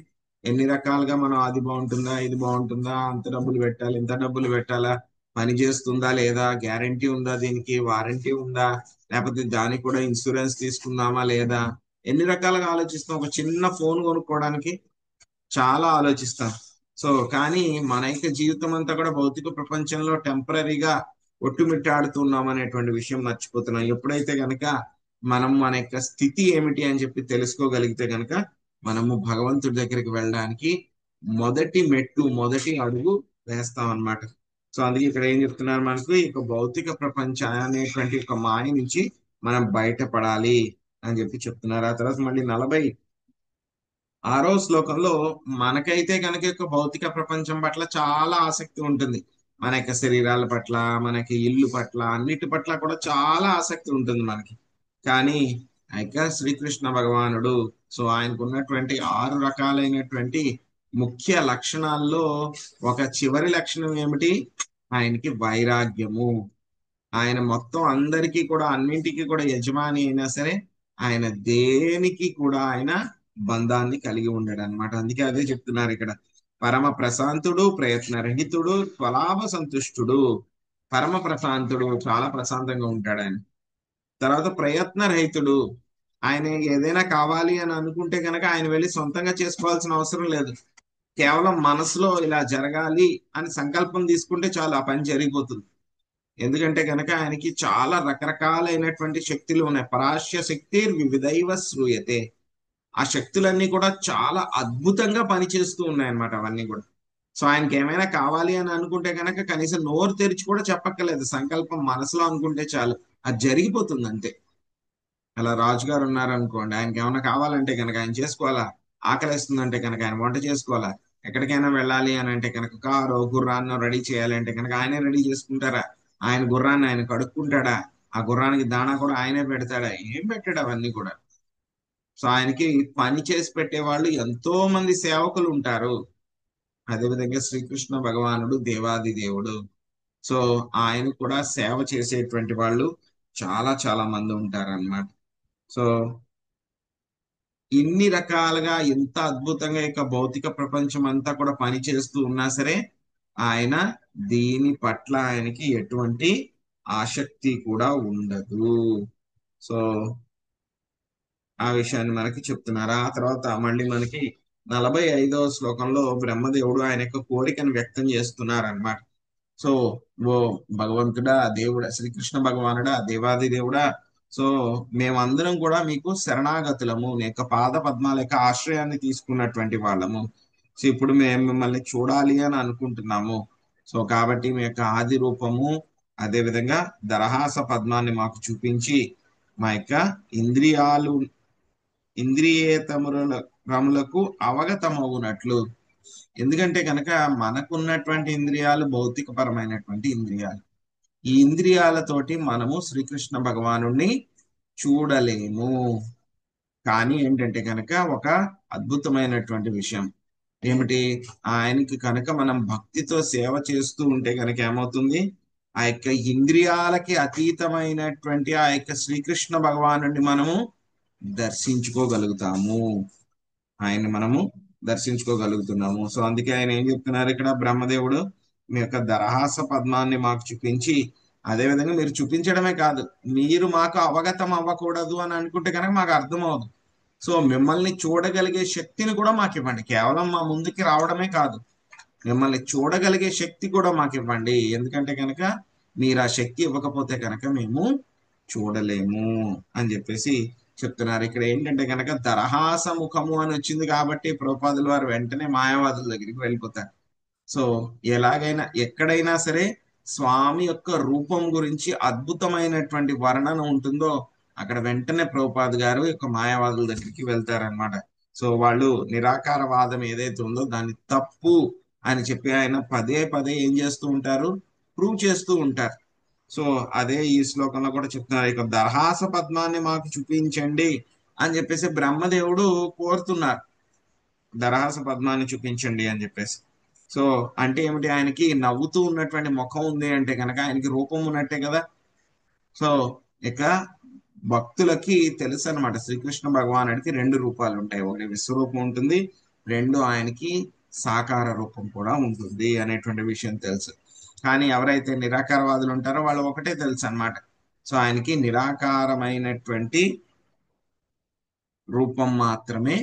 ఎన్ని రకాలుగా మనం, అది బాగుంటుందా, ఇది బాగుంటుందా, అంత డబ్బులు పెట్టాలి, ఇంత డబ్బులు పెట్టాలా, పని చేస్తుందా లేదా, గ్యారంటీ ఉందా, దీనికి వారంటీ ఉందా, లేకపోతే దానికి కూడా ఇన్సూరెన్స్ తీసుకుందామా లేదా, ఎన్ని రకాలుగా ఆలోచిస్తాం. ఒక చిన్న ఫోన్ కొనుక్కోవడానికి చాలా ఆలోచిస్తాం. సో కానీ మన యొక్క జీవితం అంతా కూడా భౌతిక ప్రపంచంలో టెంపరీగా ఒట్టుమిట్టాడుతున్నాం అనేటువంటి విషయం మర్చిపోతున్నాం. ఎప్పుడైతే గనక మనం మన యొక్క స్థితి ఏమిటి అని చెప్పి తెలుసుకోగలిగితే గనక మనము భగవంతుడి దగ్గరికి వెళ్ళడానికి మొదటి అడుగు వేస్తాం అన్నమాట. సో అందుకే ఇక్కడ ఏం చెప్తున్నారు మనకు, ఈ భౌతిక ప్రపంచం అనేటువంటి ఒక మాయ నుంచి మనం బయటపడాలి అని చెప్పి చెప్తున్నారు. ఆ తర్వాత మళ్ళీ 46వ శ్లోకంలో మనకైతే కనుక యొక్క భౌతిక ప్రపంచం పట్ల చాలా ఆసక్తి ఉంటుంది. మన యొక్క శరీరాల పట్ల, మనకి ఇల్లు పట్ల, అన్నిటి పట్ల కూడా చాలా ఆసక్తి ఉంటుంది మనకి. కానీ ఆ యొక్క శ్రీకృష్ణ భగవానుడు సో ఆయనకు ఉన్నటువంటి 6 రకాలైనటువంటి ముఖ్య లక్షణాల్లో ఒక చివరి లక్షణం ఏమిటి? ఆయనకి వైరాగ్యము. ఆయన మొత్తం అందరికీ కూడా అన్నింటికి కూడా యజమాని అయినా సరే ఆయన దేనికి కూడా ఆయన బంధాన్ని కలిగి ఉండడు అనమాట. అందుకే అదే చెప్తున్నారు ఇక్కడ, పరమ ప్రశాంతుడు, ప్రయత్న రహితుడు, స్వలాభ సంతుష్టుడు. పరమ ప్రశాంతుడు, చాలా ప్రశాంతంగా ఉంటాడు ఆయన. తర్వాత ప్రయత్న రహితుడు, ఆయన ఏదైనా కావాలి అని అనుకుంటే కనుక ఆయన వెళ్ళి సొంతంగా చేసుకోవాల్సిన అవసరం లేదు. కేవలం మనసులో ఇలా జరగాలి అని సంకల్పం తీసుకుంటే చాలు, ఆ పని జరిగిపోతుంది. ఎందుకంటే కనుక ఆయనకి చాలా రకరకాలైనటువంటి శక్తులు ఉన్నాయి. పరాశ్య శక్తి వివిధైవ శ్రూయతే. ఆ శక్తులన్నీ కూడా చాలా అద్భుతంగా పనిచేస్తూ ఉన్నాయన్నమాట అవన్నీ కూడా. సో ఆయనకి ఏమైనా కావాలి అని అనుకుంటే కనుక కనీసం నోరు తెరిచి కూడా చెప్పక్కర్లేదు, సంకల్పం మనసులో అనుకుంటే చాలు, అది జరిగిపోతుంది అంతే. అలా రాజుగారు ఉన్నారు అనుకోండి, ఆయనకి ఏమైనా కావాలంటే కనుక ఆయన చేసుకోవాలా, ఆకలిస్తుందంటే కనుక ఆయన వంట చేసుకోవాలా, ఎక్కడికైనా వెళ్ళాలి అని అంటే కనుక కారు గుర్రాన్ని రెడీ చేయాలి అంటే కనుక ఆయనే రెడీ చేసుకుంటారా? ఆయన గుర్రాన్ని ఆయన కడుక్కుంటాడా? ఆ గుర్రానికి దాణా కూడా ఆయనే పెడతాడా? ఏం పెట్టాడు అవన్నీ కూడా. సో ఆయనకి పని చేసి పెట్టే వాళ్ళు ఎంతో మంది సేవకులు ఉంటారు. అదేవిధంగా శ్రీకృష్ణ భగవానుడు దేవాది దేవుడు. సో ఆయన కూడా సేవ చేసేటువంటి వాళ్ళు చాలా చాలా మంది ఉంటారన్నమాట. సో ఇన్ని రకాలుగా ఎంత అద్భుతంగా ఇక భౌతిక ప్రపంచం అంతా కూడా పని చేస్తూ ఉన్నా సరే ఆయన దీని పట్ల ఆయనకి ఎటువంటి ఆసక్తి కూడా ఉండదు. సో ఆ విషయాన్ని మనకి చెప్తున్నారు. ఆ తర్వాత మళ్ళీ మనకి 45వ శ్లోకంలో బ్రహ్మదేవుడు ఆయన యొక్క కోరికను వ్యక్తం చేస్తున్నారు అన్నమాట. సో ఓ భగవంతుడా, దేవుడా, శ్రీకృష్ణ భగవానుడా, దేవాది దేవుడా, సో మేమందరం కూడా మీకు శరణాగతులము, నీ యొక్క పాద పద్మాల యొక్క ఆశ్రయాన్ని తీసుకున్నటువంటి వాళ్ళము. సో ఇప్పుడు మేము మిమ్మల్ని చూడాలి అని అనుకుంటున్నాము. సో కాబట్టి మీ యొక్క ఆది రూపము, అదే విధంగా దరహాస పద్మాన్ని మాకు చూపించి మా యొక్క ఇంద్రియేతములకు అవగతమవునట్లు. ఎందుకంటే కనుక మనకున్నటువంటి ఇంద్రియాలు భౌతిక పరమైనటువంటి ఇంద్రియాలు. ఈ ఇంద్రియాలతోటి మనము శ్రీకృష్ణ భగవానుణ్ణి చూడలేము. కానీ ఏంటంటే కనుక ఒక అద్భుతమైనటువంటి విషయం ఏమిటి, ఆయనకి కనుక మనం భక్తితో సేవ చేస్తూ ఉంటే కనుక ఏమవుతుంది, ఆ యొక్క ఇంద్రియాలకి అతీతమైనటువంటి ఆ యొక్క శ్రీకృష్ణ భగవానుడిని మనము దర్శించుకోగలుగుతాము. ఆయన్ని మనము దర్శించుకోగలుగుతున్నాము. సో అందుకే ఆయన ఏం చెప్తున్నారు ఇక్కడ, బ్రహ్మదేవుడు మీ యొక్క దరహాస పద్మాన్ని మాకు చూపించి, అదే విధంగా మీరు చూపించడమే కాదు, మీరు మాకు అవగతం అవ్వకూడదు అని అనుకుంటే కనుక మాకు అర్థం అవదు. సో మిమ్మల్ని చూడగలిగే శక్తిని కూడా మాకు ఇవ్వండి. కేవలం మా ముందుకి రావడమే కాదు, మిమ్మల్ని చూడగలిగే శక్తి కూడా మాకు ఇవ్వండి. ఎందుకంటే కనుక మీరు ఆ శక్తి ఇవ్వకపోతే కనుక మేము చూడలేము అని చెప్పేసి చెప్తున్నారు. ఇక్కడ ఏంటంటే కనుక దరహాస ముఖము అని వచ్చింది కాబట్టి ప్రభుపాదుల వారు వెంటనే మాయావాదుల దగ్గరికి వెళ్ళిపోతారు. సో ఎలాగైనా ఎక్కడైనా సరే స్వామి యొక్క రూపం గురించి అద్భుతమైనటువంటి వర్ణన ఉంటుందో అక్కడ వెంటనే ప్రభుపాద్ గారు యొక్క మాయావాదుల దగ్గరికి వెళ్తారనమాట. సో వాళ్ళు నిరాకారవాదం ఏదైతే ఉందో దాన్ని తప్పు అని చెప్పి ఆయన పదే పదే ఏం చేస్తూ ఉంటారు, ప్రూవ్ చేస్తూ ఉంటారు. సో అదే ఈ శ్లోకంలో కూడా చెప్తున్నారు, ఇక దరహాస పద్మాన్ని మాకు చూపించండి అని చెప్పేసి బ్రహ్మదేవుడు కోరుతున్నారు, దరహాస పద్మాన్ని చూపించండి అని చెప్పేసి. సో అంటే ఏమిటి, ఆయనకి నవ్వుతూ ఉన్నటువంటి ముఖం ఉంది అంటే కనుక ఆయనకి రూపం ఉన్నట్టే కదా. సో ఇక భక్తులకి తెలుసు అనమాట, శ్రీకృష్ణ భగవానుడికి 2 రూపాలు ఉంటాయి, ఒకటి విశ్వరూపం ఉంటుంది, 2 ఆయనకి సాకార రూపం కూడా ఉంటుంది అనేటువంటి విషయం తెలుసు. కానీ ఎవరైతే నిరాకారవాదులు ఉంటారో వాళ్ళు ఒకటే తెలుసు అన్నమాట, సో ఆయనకి నిరాకారమైనటువంటి రూపం మాత్రమే,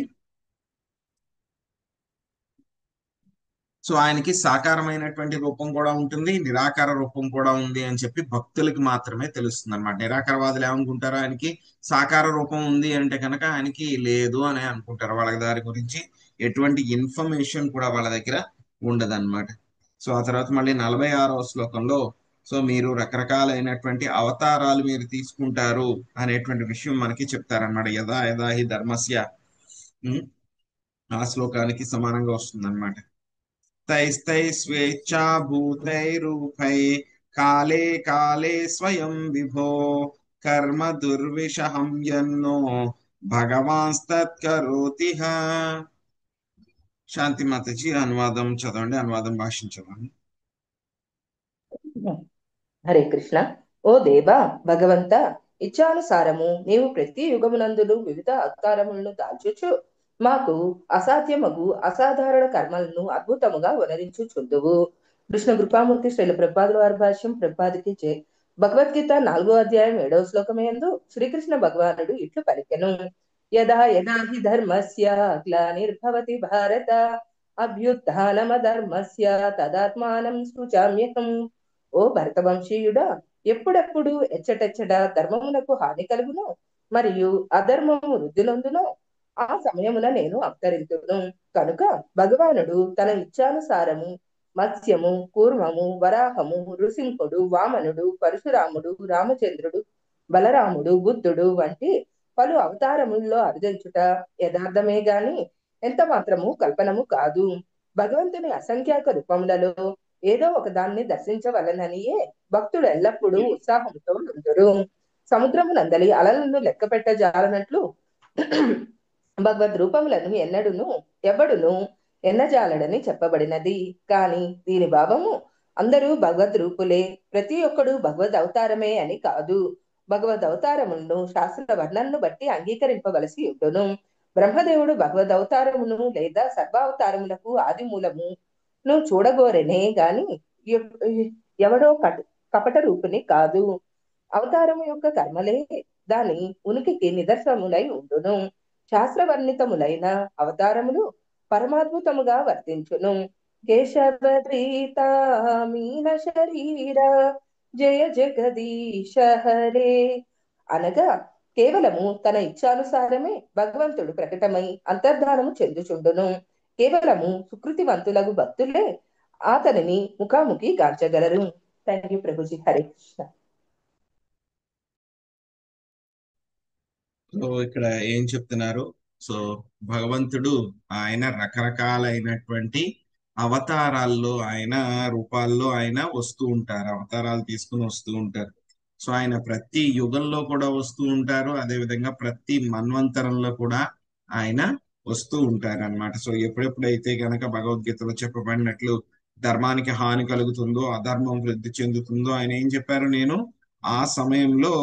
సో ఆయనకి సాకారమైనటువంటి రూపం కూడా ఉంటుంది, నిరాకార రూపం కూడా ఉంది అని చెప్పి భక్తులకి మాత్రమే తెలుస్తుంది అనమాట. నిరాకారవాదులు ఏమనుకుంటారు, ఆయనకి సాకార రూపం ఉంది అంటే కనుక ఆయనకి లేదు అని అనుకుంటారు. వాళ్ళకి దాని గురించి ఎటువంటి ఇన్ఫర్మేషన్ కూడా వాళ్ళ దగ్గర ఉండదన్నమాట. సో ఆ తర్వాత మళ్ళీ 46వ శ్లోకంలో సో మీరు రకరకాలైనటువంటి అవతారాలు మీరు తీసుకుంటారు అనేటువంటి విషయం మనకి చెప్తారన్నమాట. యదా యదా హి ధర్మస్య ఆ శ్లోకానికి సమానంగా వస్తుంది అనమాట. తైస్తై స్వేచ్ఛా భూతైరూపై కాలే కాలే స్వయం విభో కర్మ దుర్విషహం యన్నో భగవాన్స్తత్కరోతిహ. శాంతి మాతజీ అనువాదం చదవండి, అనువాదం భాషించండి. హరే కృష్ణ. ఓ దేవా భగవంత, ఇచ్ఛానుసారము నీవు ప్రతి యుగమునందులు వివిధ అవతారములను దాల్చుచు మాకు అసాధ్యమగు అసాధారణ కర్మలను అద్భుతముగా వనరించుచుందువు. కృష్ణ కృపామూర్తి శ్రీల ప్రభుపాదుల వారి భాష్యం. ప్రభుపాదికి జై. భగవద్గీత 4వ అధ్యాయం 7వ శ్లోకమయందు శ్రీకృష్ణ భగవానుడు ఇట్లు పలికెను. యదా యదా హి ధర్మస్య గ్లానిర్భవతి భారత అభ్యుత్థానమధర్మస్య తదాత్మానం సృజామ్యహం. ఓ భరతవంశీయుడా, ఎప్పుడెప్పుడు ఎచ్చటెచ్చట ధర్మమునకు హాని కలుగును మరియు అధర్మము వృద్ధి నొందును ఆ సమయమున నేను అవతరింతును. కనుక భగవానుడు తన ఇచ్ఛానుసారము మత్స్యము, కూర్మము, వరాహము, నృసింహుడు, వామనుడు, పరశురాముడు, రామచంద్రుడు, బలరాముడు, బుద్ధుడు వంటి పలు అవతారముల్లో అర్జించుట యథార్థమే గాని ఎంత మాత్రము కల్పనము కాదు. భగవంతుని అసంఖ్యాక రూపములలో ఏదో ఒక దాన్ని దర్శించవలననియే భక్తుడు ఎల్లప్పుడూ ఉత్సాహంతో ఉందరు. సముద్రము నందలి అలలను లెక్క పెట్టజాలనట్లు భగవద్ రూపములను ఎవడును ఎన్నజాలడని చెప్పబడినది. కాని దీని భావము అందరూ భగవద్ రూపులే, ప్రతి ఒక్కడు భగవద్ అవతారమే అని కాదు. భగవద్ అవతారములను శాస్త్ర వర్ణనను బట్టి అంగీకరింపవలసి ఉండును. బ్రహ్మదేవుడు భగవద్ అవతారమును లేదా సర్వావతారములకు ఆది మూలము నువ్వు చూడగోరెనే గాని ఎవడో కపట రూపుని కాదు. అవతారము యొక్క కర్మలే దాని ఉనికికి నిదర్శనములై ఉండును. శాస్త్రవర్ణితములైన అవతారములు పరమాద్భుతముగా వర్తించును. కేశవద్రీత మీన శరీర జయ జగదీశ హరే అనగా కేవలము తన ఇచ్ఛానుసారమే భగవంతుడు ప్రకటమై అంతర్ధానము చెందుచుండును. కేవలము సుకృతివంతులకు భక్తులే అతనిని ముఖాముఖి గాంచగలరు. Thank you Prabhuji. Hare Krishna. So ఇక్కడ ఏం చెప్తున్నారు, సో భగవంతుడు ఆయన రకరకాలైనటువంటి అవతారాల్లో ఆయన రూపాల్లో ఆయన వస్తూ ఉంటారు, అవతారాలు తీసుకుని వస్తూ ఉంటారు. సో ఆయన ప్రతి యుగంలో కూడా వస్తూ ఉంటారు, అదేవిధంగా ప్రతి మన్వంతరంలో కూడా ఆయన వస్తూ ఉంటారు అన్నమాట. సో ఎప్పుడెప్పుడైతే గనక భగవద్గీతలో చెప్పబడినట్లు ధర్మానికి హాని కలుగుతుందో, అధర్మం వృద్ధి చెందుతుందో ఆయన ఏం చెప్పారు, నేను ఆ సమయంలో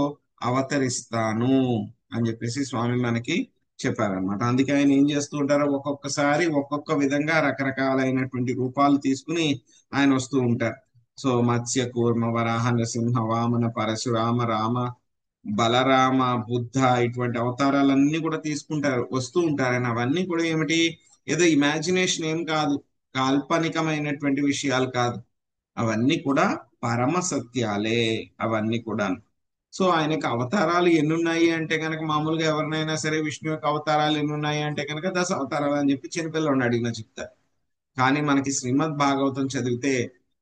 అవతరిస్తాను అని చెప్పేసి స్వామి మనకి చెప్పారనమాట. అందుకే ఆయన ఏం చేస్తూ ఉంటారో ఒక్కొక్కసారి ఒక్కొక్క విధంగా రకరకాలైనటువంటి రూపాలు తీసుకుని ఆయన వస్తూ ఉంటారు. సో మత్స్య, కూర్మ, వరాహ, నరసింహ, వామన, పరశురామ, రామ, బలరామ, బుద్ధ ఇటువంటి అవతారాలన్నీ కూడా వస్తూ ఉంటారు. ఆయన అవన్నీ కూడా ఏమిటి, ఏదో ఇమాజినేషన్ ఏం కాదు, కాల్పనికమైనటువంటి విషయాలు కాదు, అవన్నీ కూడా పరమ సత్యాలే అవన్నీ కూడా. సో ఆయనకు అవతారాలు ఎన్ని ఉన్నాయి అంటే కనుక మామూలుగా ఎవరినైనా సరే విష్ణు యొక్క అవతారాలు ఎన్ని ఉన్నాయి అంటే కనుక 10 అవతారాలు అని చెప్పి చిన్నపిల్లలు అడిగినా చెప్తారు. కానీ మనకి శ్రీమద్ భాగవతం చదివితే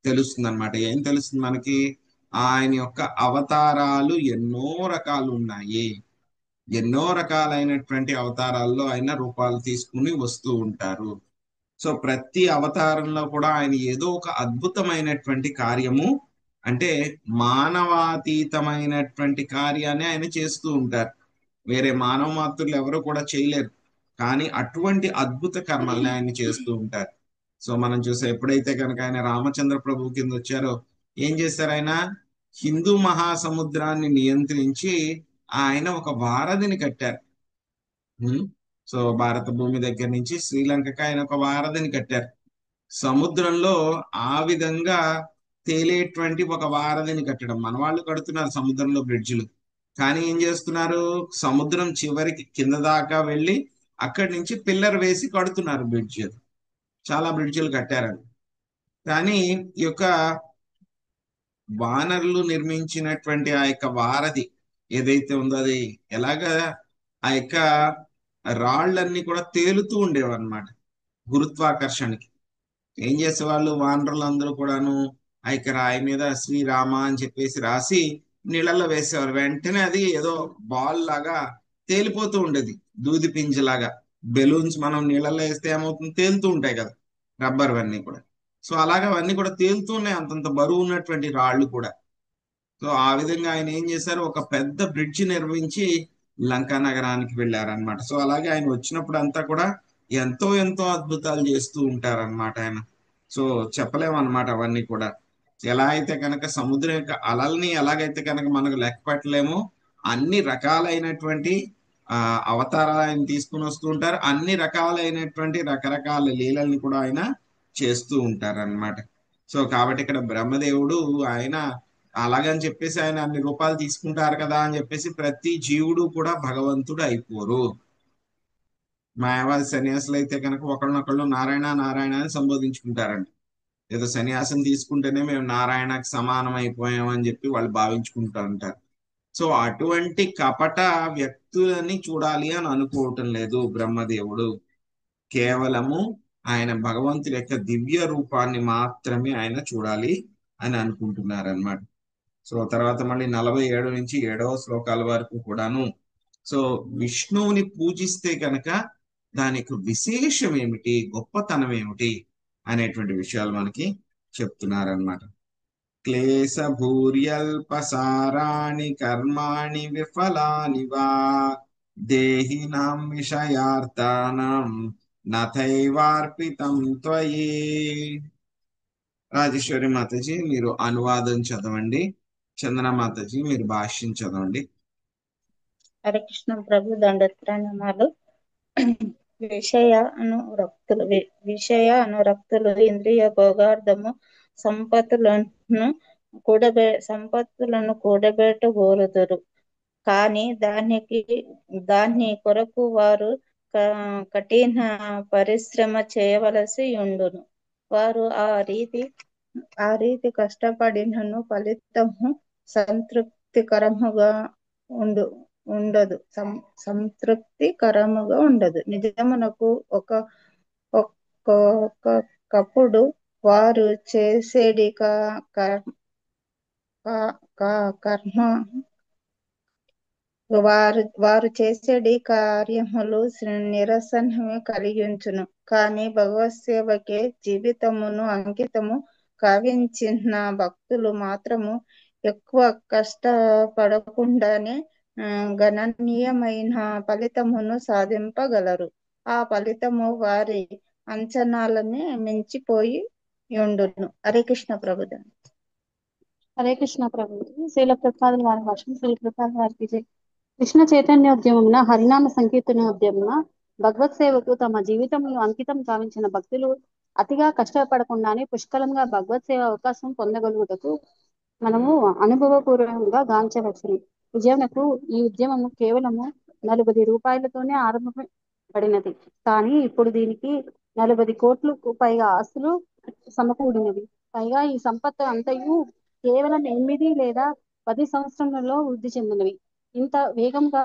తెలుస్తుంది అనమాట. ఏం తెలుస్తుంది మనకి, ఆయన యొక్క అవతారాలు ఎన్నో రకాలు ఉన్నాయి, ఎన్నో రకాలైనటువంటి అవతారాల్లో ఆయన రూపాలు తీసుకుని వస్తూ ఉంటారు. సో ప్రతి అవతారంలో కూడా ఆయన ఏదో ఒక అద్భుతమైనటువంటి కార్యము, అంటే మానవాతీతమైనటువంటి కార్యాన్ని ఆయన చేస్తూ ఉంటారు. వేరే మానవ మాతృలు ఎవరు కూడా చేయలేరు, కానీ అటువంటి అద్భుత కర్మల్ని ఆయన చేస్తూ ఉంటారు. సో మనం చూసే ఎప్పుడైతే కనుక ఆయన రామచంద్ర ప్రభు కింద వచ్చారో ఏం చేశారు, ఆయన హిందూ మహాసముద్రాన్ని నియంత్రించి ఆయన ఒక వారధిని కట్టారు. సో భారత భూమి దగ్గర నుంచి శ్రీలంకకి ఆయన ఒక వారధిని కట్టారు. సముద్రంలో ఆ విధంగా తేలేటువంటి ఒక వారధిని కట్టడం, మన వాళ్ళు కడుతున్నారు సముద్రంలో బ్రిడ్జిలు, కానీ ఏం చేస్తున్నారు, సముద్రం చివరికి కింద దాకా వెళ్ళి అక్కడి నుంచి పిల్లర్ వేసి కడుతున్నారు బ్రిడ్జ్. చాలా బ్రిడ్జిలు కట్టారండి. కానీ ఈ యొక్క వానరులు నిర్మించినటువంటి ఆ యొక్క వారధి ఏదైతే ఉందో అది ఎలాగా ఆ యొక్క రాళ్ళన్నీ కూడా తేలుతూ ఉండేవన్నమాట గురుత్వాకర్షణకి. ఏం చేసేవాళ్ళు వానరులందరూ కూడాను ఆ యొక్క రాయి మీద శ్రీరామ అని చెప్పేసి రాసి నీళ్ళల్లో వేసేవారు. వెంటనే అది ఏదో బాల్ లాగా తేలిపోతూ ఉండేది, దూది పింజలాగా. బెలూన్స్ మనం నీళ్ళల్లో వేస్తే ఏమవుతుంది, తేలుతూ ఉంటాయి కదా రబ్బర్ అన్నీ కూడా. సో అలాగే అవన్నీ కూడా తేలుతూ ఉన్నాయి, అంతంత బరువు ఉన్నటువంటి రాళ్ళు కూడా. సో ఆ విధంగా ఆయన ఏం చేశారు, ఒక పెద్ద బ్రిడ్జ్ నిర్మించి లంకా నగరానికి వెళ్ళారనమాట. సో అలాగే ఆయన వచ్చినప్పుడు అంతా కూడా ఎంతో ఎంతో అద్భుతాలు చేస్తూ ఉంటారనమాట ఆయన. సో చెప్పలేమన్నమాట అవన్నీ కూడా. ఎలా అయితే కనుక సముద్రం యొక్క అలల్ని ఎలాగైతే కనుక మనకు లెక్క పెట్టలేమో, అన్ని రకాలైనటువంటి అవతారాలు ఆయన తీసుకుని వస్తూ ఉంటారు. అన్ని రకాలైనటువంటి రకరకాల లీలల్ని కూడా ఆయన చేస్తూ ఉంటారన్నమాట. సో కాబట్టి ఇక్కడ బ్రహ్మదేవుడు ఆయన అలాగని చెప్పేసి ఆయన అన్ని రూపాలు తీసుకుంటారు కదా అని చెప్పేసి ప్రతి జీవుడు కూడా భగవంతుడు అయిపోరు. మాయావాది సన్యాసులు అయితే కనుక ఒకళ్ళనొకళ్ళు నారాయణ నారాయణ అని సంబోధించుకుంటారండి. ఏదో సన్యాసం తీసుకుంటేనే మేము నారాయణకు సమానం అయిపోయాం అని చెప్పి వాళ్ళు భావించుకుంటూ ఉంటారు. సో అటువంటి కపట వ్యక్తులని చూడాలి అని అనుకోవటం లేదు బ్రహ్మదేవుడు. కేవలము ఆయన భగవంతుడి యొక్క దివ్య రూపాన్ని మాత్రమే ఆయన చూడాలి అని అనుకుంటున్నారన్నమాట. సో తర్వాత మళ్ళీ 47 నుంచి 7వ శ్లోకాల వరకు కూడాను సో విష్ణువుని పూజిస్తే కనుక దానికి విశేషం ఏమిటి, గొప్పతనం ఏమిటి అనేటువంటి విషయాలు మనకి చెప్తున్నారనమాట. క్లేశ భూర్యల్పసారాణి కర్మాణి విఫలాని వా దేహినాం విషయార్థానాం నథైవార్పితం త్వయి. రాజేశ్వరి మాతాజీ మీరు అనువాదం చదవండి, చందన మాతాజీ మీరు భాష్యం చదవండి. హరే కృష్ణ ప్రభు దండోత్ ప్రణామాలు. విషయ అనురక్తులు ఇంద్రియ భోగార్థము సంపత్తులను కూడబెట్టగోరుదురు. కానీ దాని కొరకు వారు కఠిన పరిశ్రమ చేయవలసి ఉండును. వారు ఆ రీతి కష్టపడినను ఫలితము సంతృప్తికరముగా ఉండదు. నిజమునకు ఒక్కొక్కప్పుడు వారు చేసేది వారు చేసేది కార్యములు నిరసనమే కలిగించును. కానీ భగవత్ సేవకే జీవితమును అంకితము కావించిన భక్తులు మాత్రము ఎక్కువ కష్టపడకుండానే గణనీయమైన ఫలితమును సాధింపగలరు. ఆ ఫలితము వారి అంచనాలని మించిపోయి ఉండును. హరే కృష్ణ ప్రభుదా. హరే కృష్ణ ప్రభు. శ్రీల ప్రసాద్ వారి భాషను శ్రీల ప్రసాద్ వారికి కృష్ణ చైతన్యోద్యమమున హరినామ సంకీర్తనోద్యమున భగవత్ సేవకు తమ జీవితంలో అంకితం కావించిన భక్తులు అతిగా కష్టపడకుండానే పుష్కలంగా భగవత్ సేవ అవకాశం పొందగలుగుటకు మనము అనుభవపూర్వకంగా గాంచవచ్చును. విజయమునకు ఈ ఉద్యమము కేవలము 40 రూపాయలతోనే ఆరంభపడినది. కానీ ఇప్పుడు దీనికి 40 కోట్లకు పైగా ఆస్తులు సమకూడినవి. పైగా ఈ సంపత్తు అంతయు కేవలం 8 లేదా 10 సంవత్సరములలో వృద్ధి చెందినవి. ఇంత వేగంగా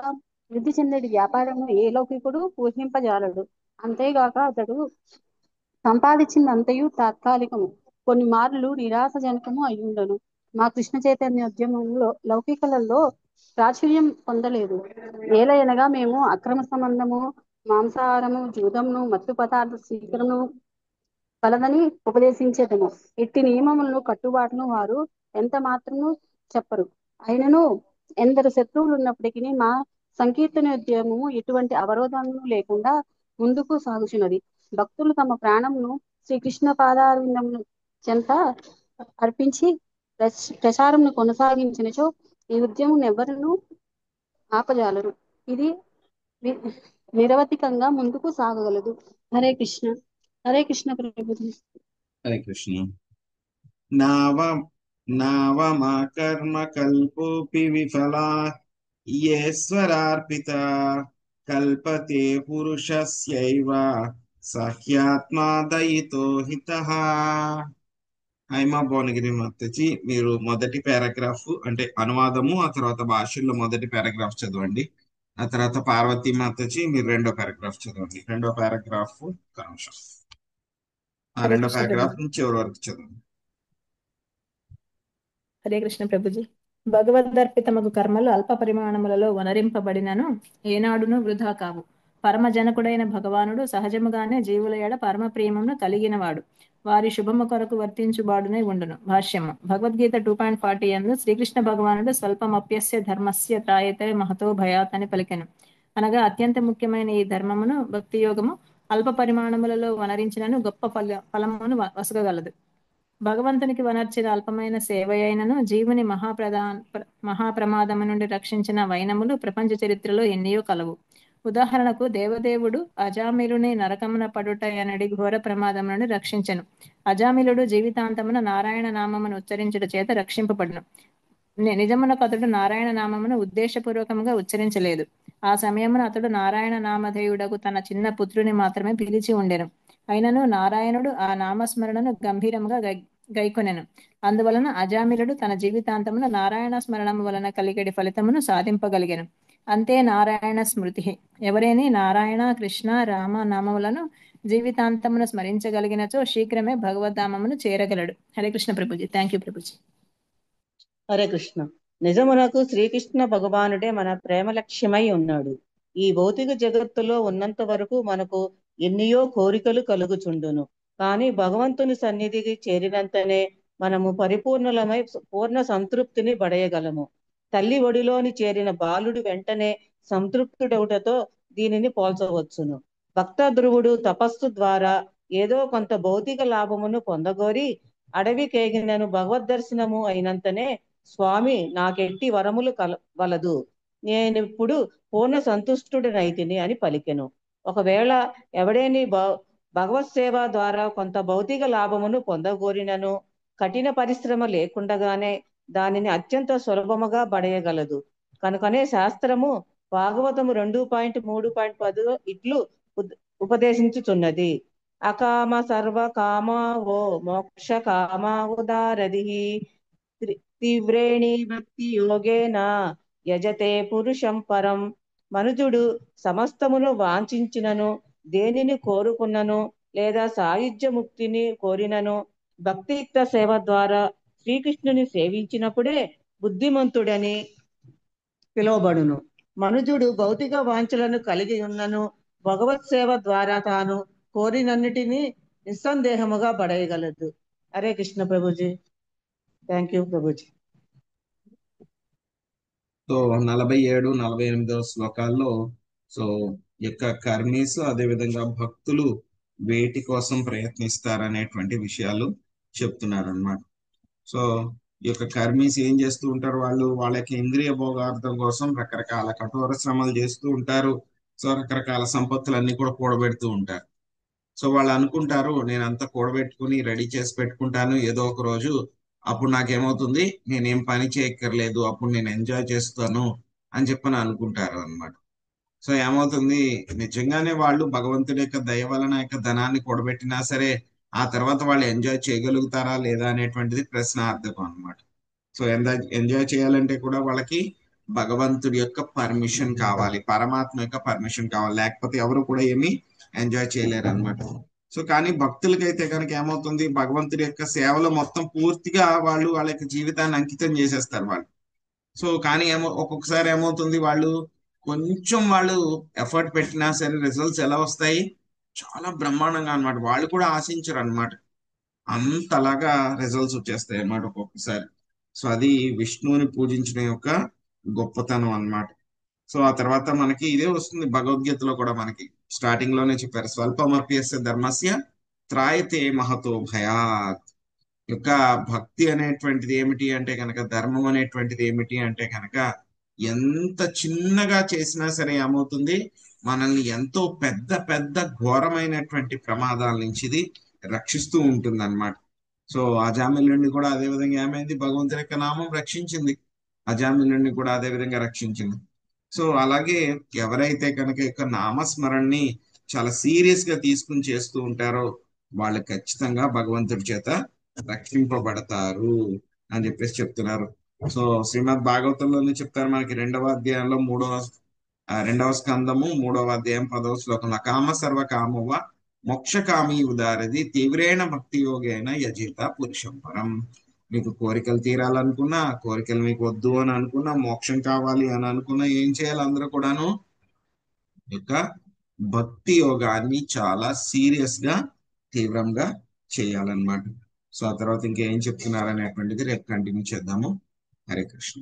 వృద్ధి చెందేది వ్యాపారము ఏ లౌకికుడు ఊహింపజాలడు. అంతేగాక అతడు సంపాదించిందంతయు తాత్కాలికము, కొన్ని మార్లు నిరాశజనకము అయ్యుండను. మా కృష్ణ చైతన్యోద్యమంలో లౌకికలలో ప్రాచుర్యం పొందలేదు. ఏలయనగా మేము అక్రమ సంబంధము, మాంసాహారము, జూదమును, మత్తు పదార్థ స్వీకరణను కలదని ఉపదేశించేదము. ఇట్టి నియమములను కట్టుబాటును వారు ఎంత మాత్రము చెప్పరు. అయినను ఎందరు శత్రువులు ఉన్నప్పటికీ మా సంకీర్తనోద్యమము ఎటువంటి అవరోధములు లేకుండా ముందుకు సాగుచున్నది. భక్తులు తమ ప్రాణమును శ్రీకృష్ణ పాదారవిందమును చెంత అర్పించి ప్రచారమును కొనసాగించినచో ఈ ఉద్యమం ఎవరును ఆపజాలరు. ఇది నిరవధికంగా ముందుకు సాగగలదు. హరే కృష్ణ. హరే కృష్ణ ప్రభు. హరే కృష్ణ. నావమా కర్మ కల్పోపి విఫలా ఈశ్వరార్పిత కల్పతే పురుషస్యైవ సహ్యాత్మా దయితో హితః. హైమా భువనగిరి మత్తచి మీరు మొదటి పారాగ్రాఫ్ అంటే అనువాదము, ఆ తర్వాత భాషల్లో మొదటి పారాగ్రాఫ్ చదవండి. ఆ తర్వాత పార్వతి మత్తచి మీరు రెండో పారాగ్రాఫ్ చదవండి. రెండో పారాగ్రాఫ్ ఒక నిమిషం. ఆ హరే రెండో కృష్ణ పారాగ్రాఫ్ ప్రభుజీ. నుంచి చివరి వరకు చదవండి. హరే కృష్ణ ప్రభుజీ. భగవదర్పితమగు కర్మలు అల్ప పరిమాణములలో వనరింపబడినను ఏనాడును వృధా కావు. పరమ జనకుడైన భగవానుడు సహజముగానే జీవుల ఎడ పరమ ప్రేమమును కలిగినవాడు. వారి శుభము కొరకు వర్తించుబాడునై ఉండును. భాష్యము. భగవద్గీత 2.40 యందు శ్రీకృష్ణ భగవానుడు స్వల్పమప్యస్య ధర్మస్య త్రాయతే మహతో భయాత్ అని పలికెను. అనగా అత్యంత ముఖ్యమైన ఈ ధర్మమును భక్తి యోగము అల్ప పరిమాణములలో వనరించినను గొప్ప ఫలమును వసగగలదు. భగవంతునికి వనర్చిన అల్పమైన సేవయైనను జీవుని మహాప్రమాదము నుండి రక్షించిన వైనములు ప్రపంచ చరిత్రలో ఎన్నియో కలవు. ఉదాహరణకు దేవదేవుడు అజామిలుని నరకమున పడుట అనడి ఘోర ప్రమాదం నుండి రక్షించెను. అజామిలుడు జీవితాంతమున నారాయణ నామమును ఉచ్చరించుట చేత రక్షింపబడును. నిజమునకు అతడు నారాయణ నామమును ఉద్దేశపూర్వకముగా ఉచ్చరించలేదు. ఆ సమయమున అతడు నారాయణ నామధేయుడకు తన చిన్న పుత్రుని మాత్రమే పిలిచి ఉండెను. అయినను నారాయణుడు ఆ నామస్మరణను గంభీరముగా గైకొనెను. అందువలన అజామిలుడు తన జీవితాంతమున నారాయణ స్మరణము వలన కలిగడి ఫలితమును సాధింపగలిగెను. అంతే నారాయణ స్మృతి. ఎవరైనా నారాయణ, కృష్ణ, రామ నామములను జీవితాంతమును స్మరించగలిగినచో శీఘ్రమే భగవద్ధామమును చేరగలడు. హరే కృష్ణ ప్రభుజీ. Thank you Prabhuji. హరే కృష్ణ. నిజమునకు శ్రీకృష్ణ భగవానుడే మన ప్రేమ లక్ష్యమై ఉన్నాడు. ఈ భౌతిక జగత్తులో ఉన్నంత వరకు మనకు ఎన్నియో కోరికలు కలుగుచుండును. కానీ భగవంతుని సన్నిధికి చేరినంతనే మనము పరిపూర్ణులమై పూర్ణ సంతృప్తిని పడయగలము. తల్లి ఒడిలోని చేరిన బాలుడు వెంటనే సంతృప్తుడవుటతో దీనిని పోల్చవచ్చును. భక్త ధ్రువుడు తపస్సు ద్వారా ఏదో కొంత భౌతిక లాభమును పొందగోరి అడవి కేగినను భగవద్దర్శనము అయినంతనే స్వామి నాకెట్టి వరములు వలదు, నేనిప్పుడు పూర్ణ సంతుష్టుడనైతిని అని పలికెను. ఒకవేళ ఎవడేని భగవత్ సేవ ద్వారా కొంత భౌతిక లాభమును పొందగోరినను కఠిన పరిశ్రమ లేకుండగానే దానిని అత్యంత సులభముగా పడేయగలదు. కనుకనే శాస్త్రము భాగవతము 2.3.10 ఇట్లు ఉపదేశించుచున్నది. అకామ సర్వ కామో మోక్ష కామ ఉదారది తీవ్రేణి భక్తి యోగేన యజతే పురుషం పరం. మనుజుడు సమస్తమును వాంఛించినను, దేనిని కోరుకున్నను లేదా సాయుధ్య ముక్తిని కోరినను భక్తియుక్త సేవ ద్వారా శ్రీకృష్ణుని సేవించినప్పుడే బుద్ధిమంతుడని పిలువబడును. మనుజుడు భౌతిక వాంఛలను కలిగి ఉన్నను భగవత్ సేవ ద్వారా తాను కోరినన్నిటినీ నిస్సందేహముగా పడేయగలదు. Hare Krishna Prabhuji. Thank you Prabhuji. So 47, 48 శ్లోకాల్లో సో యొక్క కర్మీస్ అదేవిధంగా భక్తులు వేటి కోసం ప్రయత్నిస్తారనేటువంటి విషయాలు చెప్తున్నారు అన్నమాట. సో ఈ యొక్క కర్మీస్ ఏం చేస్తూ ఉంటారు, వాళ్ళకి ఇంద్రియ భోగార్థం కోసం రకరకాల కఠోర శ్రమలు చేస్తూ ఉంటారు. సో రకరకాల సంపత్తులన్నీ కూడా కూడబెడుతూ ఉంటారు. సో వాళ్ళు అనుకుంటారు నేను అంతా కూడబెట్టుకుని రెడీ చేసి పెట్టుకుంటాను, ఏదో ఒక రోజు అప్పుడు నాకేమవుతుంది, నేనేం పని చేయక్కర్లేదు, అప్పుడు నేను ఎంజాయ్ చేస్తాను అని చెప్పని అనుకుంటారు అన్నమాట. సో ఏమవుతుంది, నిజంగానే వాళ్ళు భగవంతుడి యొక్క దయ వలన యొక్క ధనాన్ని కూడబెట్టినా సరే ఆ తర్వాత వాళ్ళు ఎంజాయ్ చేయగలుగుతారా లేదా అనేటువంటిది ప్రశ్నార్థకం అన్నమాట. సో ఎంజాయ్ చేయాలంటే కూడా వాళ్ళకి భగవంతుడి యొక్క పర్మిషన్ కావాలి, పరమాత్మ యొక్క పర్మిషన్ కావాలి, లేకపోతే ఎవరు కూడా ఏమీ ఎంజాయ్ చేయలేరు అనమాట. సో కానీ భక్తులకైతే కనుక ఏమవుతుంది, భగవంతుడి యొక్క సేవలో మొత్తం పూర్తిగా వాళ్ళు వాళ్ళ యొక్క జీవితాన్ని అంకితం చేసేస్తారు వాళ్ళు. సో కానీ ఒక్కొక్కసారి ఏమవుతుంది, వాళ్ళు కొంచెం వాళ్ళు ఎఫర్ట్ పెట్టినా సరే రిజల్ట్స్ ఎలా వస్తాయి, చాలా బ్రహ్మాండంగా అనమాట. వాళ్ళు కూడా ఆశించరు అనమాట, అంతలాగా రిజల్ట్స్ వచ్చేస్తాయి అన్నమాట ఒక్కొక్కసారి. సో అది విష్ణువుని పూజించడం యొక్క గొప్పతనం అన్నమాట. సో ఆ తర్వాత మనకి ఇదే వస్తుంది భగవద్గీతలో కూడా, మనకి స్టార్టింగ్ లోనే చెప్పారు, స్వల్పమప్యస్య ధర్మస్య త్రాయతే మహతో భయాత్. యొక్క భక్తి అనేటువంటిది ఏమిటి అంటే కనుక, ధర్మం అనేటువంటిది ఏమిటి అంటే కనుక, ఎంత చిన్నగా చేసినా సరే ఏమవుతుంది, మనల్ని ఎంతో పెద్ద పెద్ద ఘోరమైనటువంటి ప్రమాదాల నుంచి ఇది రక్షిస్తూ ఉంటుంది అన్నమాట. సో అజామిలుడిని కూడా అదే విధంగా ఏమైంది, భగవంతుని యొక్క నామం రక్షించింది, అజామిలుడిని కూడా అదే విధంగా రక్షించింది. సో అలాగే ఎవరైతే కనుక యొక్క నామస్మరణని చాలా సీరియస్ గా తీసుకుని చేస్తూ ఉంటారో వాళ్ళు ఖచ్చితంగా భగవంతుడి చేత రక్షింపబడతారు అని చెప్పేసి చెప్తున్నారు. సో శ్రీమద్ భాగవతంలోనే చెప్తారు మనకి రెండవ అధ్యాయంలో రెండవ స్కందము 3వ అధ్యాయం 10వ శ్లోకంలో కామ సర్వ కామవ మోక్షకామి ఉదారది తీవ్రేణ భక్తి యోగేన యజిత పురుషం పరం. మీకు కోరికలు తీరాలనుకున్నా, కోరికలు మీకు వద్దు అని అనుకున్నా, మోక్షం కావాలి అని అనుకున్నా ఏం చేయాలి? అందరూ కూడాను యొక్క భక్తి యోగాన్ని చాలా సీరియస్ గా తీవ్రంగా చేయాలన్నమాట. సో ఆ తర్వాత ఇంకేం చెప్తున్నారు అనేటువంటిది రేపు కంటిన్యూ చేద్దాము. హరే కృష్ణ.